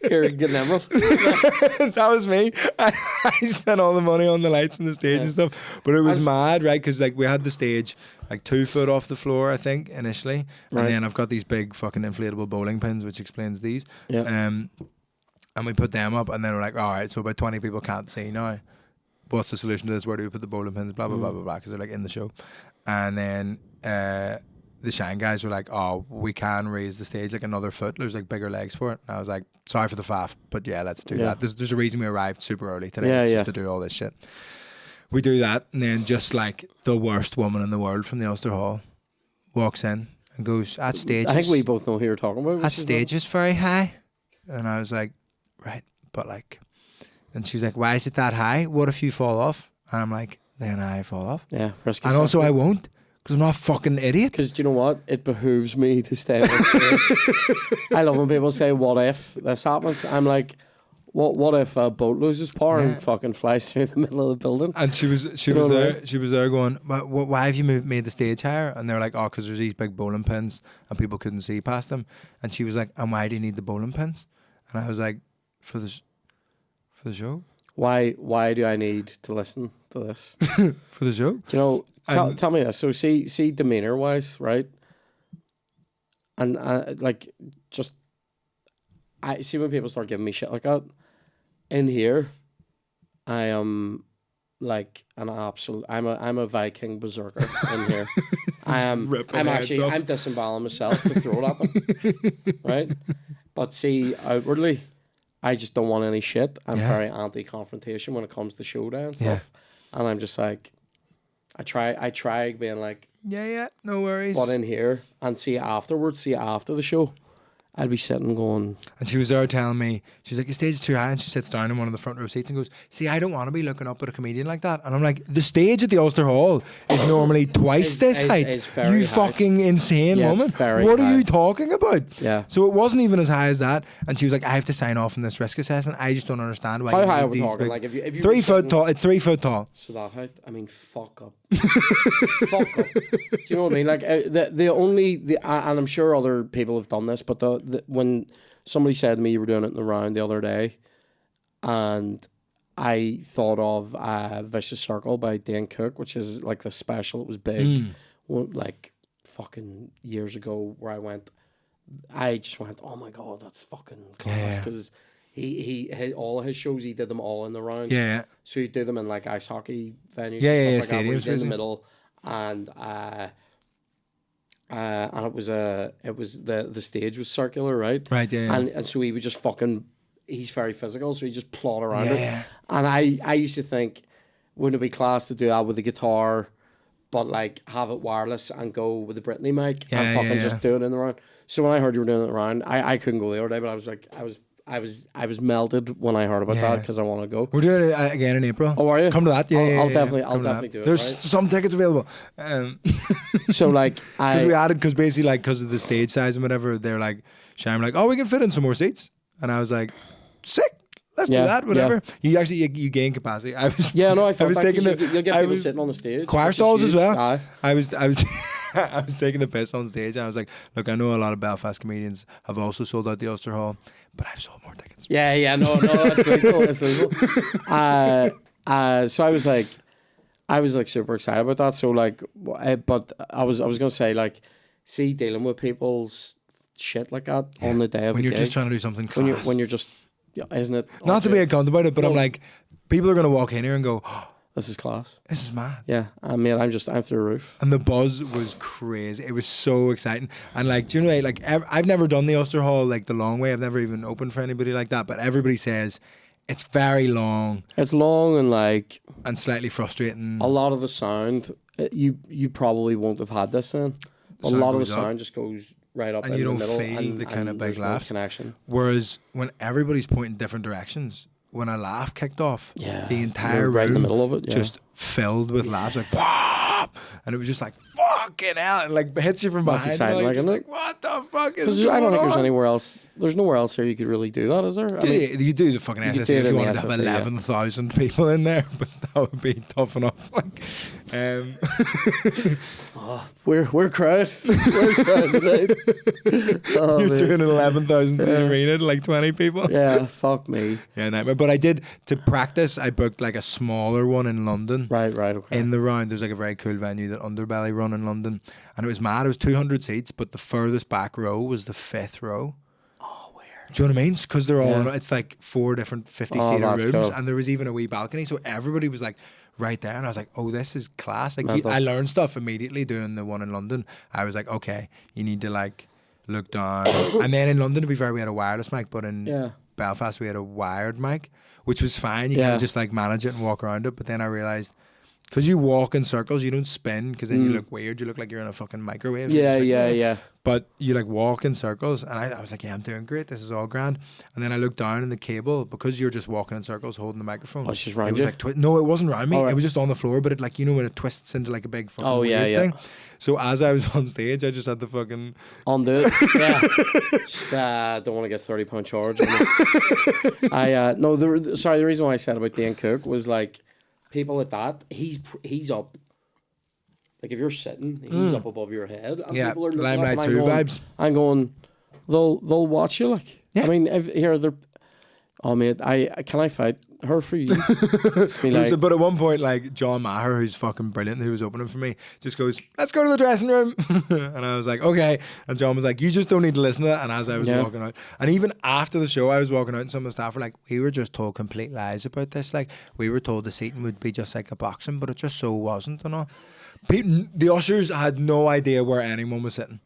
You're getting emerald. That was me. I spent all the money on the lights and the stage and stuff. But it was mad, right? Because like we had the stage like 2 foot off the floor, I think, initially. And then I've got these big fucking inflatable bowling pins, which explains these. Yeah. And we put them up, and then we're like, all right, so about 20 people can't see now. What's the solution to this? Where do we put the bowling pins? Blah, blah, blah, blah, blah, because they're like in the show. And then the Shine guys were like, oh, we can raise the stage like another foot. There's like bigger legs for it. And I was like, sorry for the faff, but yeah, let's do that. There's a reason we arrived super early today, just to do all this shit. We do that, and then just like the worst woman in the world from the Ulster Hall walks in and goes, that stage I think we both know who you're talking about. That stage is very high. And I was like, right, but like... And she's like, why is it that high? What if you fall off? And I'm like, then I fall off. Yeah, risky. And also I won't, because I'm not a fucking idiot. Because do you know what? It behooves me to stay on stage. I love when people say, what if this happens? I'm like, what if a boat loses power and fucking flies through the middle of the building? And she was there going, but why have you made the stage higher? And they're like, oh, because there's these big bowling pins and people couldn't see past them. And she was like, and why do you need the bowling pins? And I was like, for the show. Why do I need to listen to this? For the show? Do you know, tell me this. So see demeanor wise, right? And like just I see when people start giving me shit like that. In here, I am like an absolute I'm a Viking berserker in here. I'm disemboweling myself to throw it at them. Right? But see, outwardly I just don't want any shit. I'm very anti-confrontation when it comes to show day and stuff. And I'm just like, I try being like, yeah, no worries. But in here and see after the show, I'll be sitting going. And she was there telling me, she's like, the stage is too high, and she sits down in one of the front row seats and goes, see, I don't want to be looking up at a comedian like that. And I'm like, the stage at the Ulster Hall is normally twice this height. You fucking insane woman. What are you talking about? Yeah. So it wasn't even as high as that. And she was like, I have to sign off on this risk assessment. I just don't understand why. How high are we talking? Like if you 3 foot tall. It's 3 foot tall. So that height, I mean, fuck up. Fuck up. Do you know what I mean? Like and I'm sure other people have done this, but when somebody said to me you were doing it in the round the other day, and I thought of Vicious Circle by Dane Cook, which is like the special. It was big, like fucking years ago. Where I just went, oh my god, that's fucking class, because he all of his shows, he did them all in the round. Yeah. So he'd do them in like ice hockey venues. Yeah, stuff like stadiums that, in the middle, and it was the stage was circular, right? Right, yeah. And so he would just he's very physical, so he just plod around it. Yeah. And I used to think, wouldn't it be class to do that with the guitar, but like have it wireless and go with the Britney mic and fucking just do it in the round. So when I heard you were doing it in the round, I couldn't go the other day, but I was like, I was melted when I heard about that, because I want to go. We're doing it again in April. Oh, are you? Come to that. I'll definitely do it. There's some tickets available. So like, because basically like because of the stage size and whatever, they're like, Sham like, oh, we can fit in some more seats, and I was like, sick. Let's do that. Whatever. You actually you gain capacity. I was. Yeah, no, I thought you'll get people sitting on the stage. Choir stalls as well. I was. I was taking the piss on stage, and I was like, look, I know a lot of Belfast comedians have also sold out the Ulster Hall, but I've sold more tickets. Yeah, no, that's legal. It's legal. So I was like super excited about that. So like, but I was gonna say, like, see, dealing with people's shit like that on the day of when you're gig, just trying to do something class. when you're just, isn't it? Not to be a cunt about it, but I'm like, people are gonna walk in here and go, oh, this is class. This is mad. Yeah, I mean, I'm through the roof. And the buzz was crazy. It was so exciting. And like, do you know, like, I've never done the Ulster Hall like the long way. I've never even opened for anybody like that. But everybody says it's very long. It's long and like, and slightly frustrating. A lot of the sound, you probably won't have had this then. A lot of the sound just goes right up, and in you the middle, don't feel the kind of big laughs. Connection. Whereas when everybody's pointing different directions, when a laugh kicked off, the entire room right in the middle of it, just filled with laughs, like, wah! and it was just like fucking hell, and like hits you from behind. exciting, Like, isn't it? what the fuck is going I don't think there's on? anywhere else. There's nowhere else here you could really do that, is there? I mean, You do the fucking could SSE do it if in you the wanted to have SSE, yeah. 11,000 people in there, but that would be tough enough. Like, we're crowd. We're crowd tonight. Oh, you're man. doing an 11,000 seat arena to like 20 people. Yeah, fuck me. Yeah, nightmare. But I did, to practice, I booked like a smaller one in London. Right, okay. In the round, there's like a very cool venue that Underbelly run in London, and it was mad. It was 200 seats, but the furthest back row was the 5th row. Oh, weird. Do you know what I mean? Because they're all, Yeah. it's like 4 different 50-seater that's rooms, cool. and there was even a wee balcony, so everybody was like right there, and I was like, oh, this is class. Like, Mental. I learned stuff immediately doing the one in London. I was like, okay, you need to like look down. And then in London, to be fair, we had a wireless mic, but in Belfast, we had a wired mic, which was fine. You kind of just like manage it and walk around it. But then I realized, because you walk in circles, you don't spin, because then you look weird. You look like you're in a fucking microwave. Yeah, Like, yeah. But you like walk in circles, and I was like, yeah, I'm doing great. This is all grand. And then I looked down in the cable, because you're just walking in circles holding the microphone. Oh, it's just round it was you? like no, it wasn't round me. Oh, right. It was just on the floor, but it like, you know, when it twists into like a big fucking weird yeah. thing. So as I was on stage, I just had the fucking Undo it. Yeah. Just don't want to get £30 charge. The reason why I said about Dane Cook was like, people at that, he's up. Like if you're sitting, he's up above your head. And yeah, people are looking up, Limelight and 2 going, vibes. I'm going, they'll watch you like. Yeah. I mean, if here they're. Oh mate, can I fight her for you? Just be like, But at one point, like John Maher, who's fucking brilliant, who was opening for me, just goes, "Let's go to the dressing room," and I was like, "Okay." And John was like, "You just don't need to listen to that." And as I was walking out, and even after the show, I was walking out, and some of the staff were like, "We were just told complete lies about this. Like, we were told the seating would be just like a boxing, but it just so wasn't." And all. The ushers had no idea where anyone was sitting.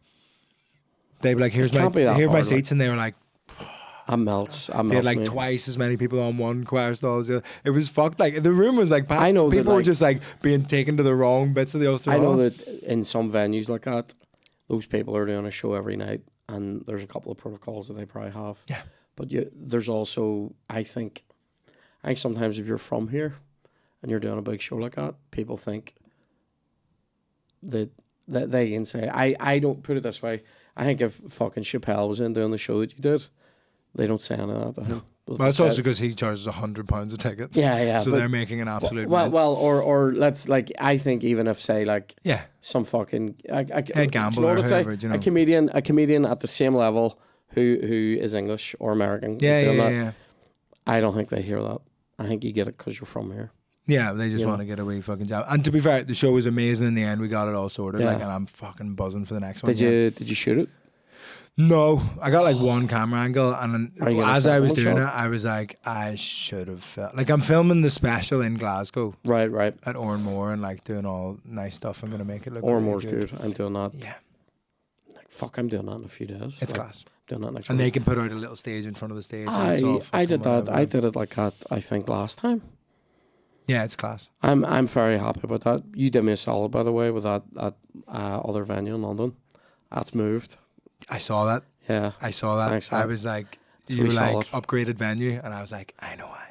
They'd be like, "Here's my seats," and they were like. I melts. They had like twice as many people on one choir stall as the other. It was fucked. Like the room was like packed. I know people that, were just like being taken to the wrong bits of the Ulster I know Hall. that in some venues like that, those people are doing a show every night, and there's a couple of protocols that they probably have. Yeah. But there's also, I think sometimes if you're from here and you're doing a big show like that, people think that they can say, I don't put it this way. I think if fucking Chappelle was in doing the show that you did, they don't say any of that to him. Well, that's also because he charges £100 a ticket. Yeah. So they're making an absolute. Or let's like, I think even if say like some fucking head gambler or whoever, you know, a comedian at the same level who is English or American is doing that. I don't think they hear that. I think you get it because you're from here. Yeah, they just want to get a wee fucking job. And to be fair, the show was amazing in the end. We got it all sorted. Like, and I'm fucking buzzing for the next one. Did you shoot it? No, I got like one camera angle, and as I was doing it, I was like, I should have like I'm filming the special in Glasgow, right, at Oranmore, and like doing all nice stuff. I'm gonna make it look. Oranmore's really good. I'm doing that. Yeah, like, fuck, I'm doing that in a few days. It's class. Doing that next and week. they can put out a little stage in front of the stage. I did that. I did it like that. I think last time. Yeah, it's class. I'm very happy about that. You did me a solid, by the way, with that other venue in London. That's moved. I saw that. Yeah, I saw that. Thanks, I was like, it's you were solid. like upgraded venue, and I was like, I know why.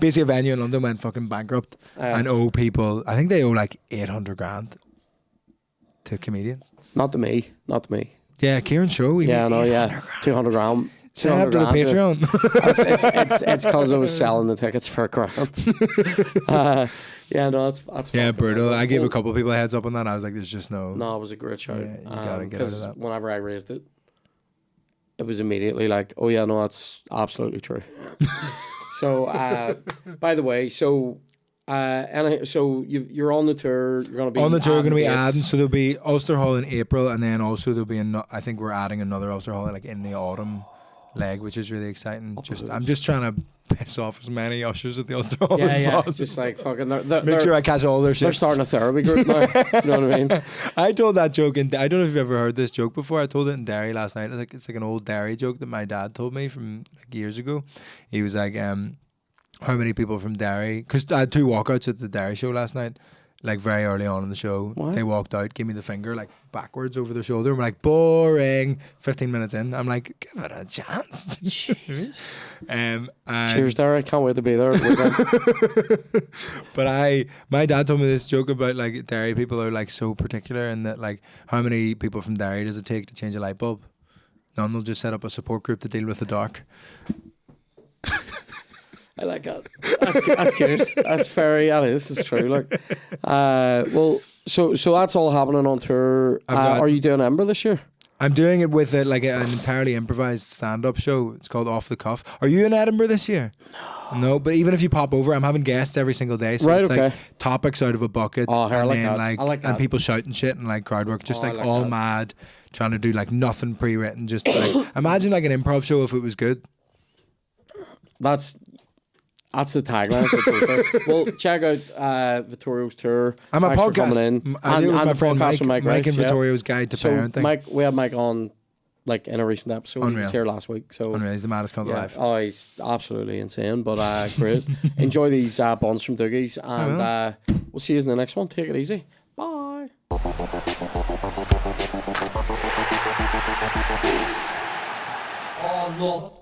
Basically, a venue in London went fucking bankrupt and owe people. I think they owe like 800 grand to comedians. Not to me. Yeah, Kieran Show. 200 grand. Sign up to the Patreon. It's because I was selling the tickets for £1,000. That's yeah, brutal. I gave a couple of people a heads up on that. I was like, there's just no. No, it was a great show. Yeah, you gotta get out of that. Whenever I raised it, it was immediately like, oh yeah, no, that's absolutely true. So, by the way, you're on the tour. You're going to be on the tour. Going to be dates. adding. So there'll be Ulster Hall in April, and then also there'll be I think we're adding another Ulster Hall like in the autumn leg, which is really exciting. I'm just trying to piss off as many ushers at the Ulster Hall as possible. Just like fucking. Make sure I catch all their shit. They're starting a therapy group now. You know what I mean? I told that joke, and I don't know if you've ever heard this joke before. I told it in Derry last night. It's like an old Derry joke that my dad told me from like years ago. He was like, how many people from Derry? Because I had 2 walkouts at the Derry show last night. like very early on in the show. What? They walked out, gave me the finger like backwards over their shoulder, and were like, boring. 15 minutes in, I'm like, give it a chance. Jesus. And Cheers, Derek. Can't wait to be there. But my dad told me this joke about like Derry people are like so particular, and that like how many people from Derry does it take to change a light bulb? None. They'll just set up a support group to deal with the dark. I like that. That's good. That's very. That is. It's true. Like, well, so that's all happening on tour. Are you doing Edinburgh this year? I'm doing it with an entirely improvised stand-up show. It's called Off the Cuff. Are you in Edinburgh this year? No, but even if you pop over, I'm having guests every single day. So right, it's okay. like topics out of a bucket, and like then that. I like that. And people shouting shit and like crowd work, just I like like all that. mad, trying to do like nothing pre-written. Just like imagine like an improv show if it was good. That's the tagline. Well, check out Vittorio's tour. I'm a Thanks for podcast. coming in. I do with and my the friend podcast Mike, with Mike and Rice, Vittorio's Guide to So Parenting. we had Mike on like in a recent episode. He Unreal. was here last week. So Unreal, he's the maddest cunt alive. Oh, he's absolutely insane. But great. Enjoy these buns from Doogie's, and we'll see you in the next one. Take it easy. Bye. Oh, love it.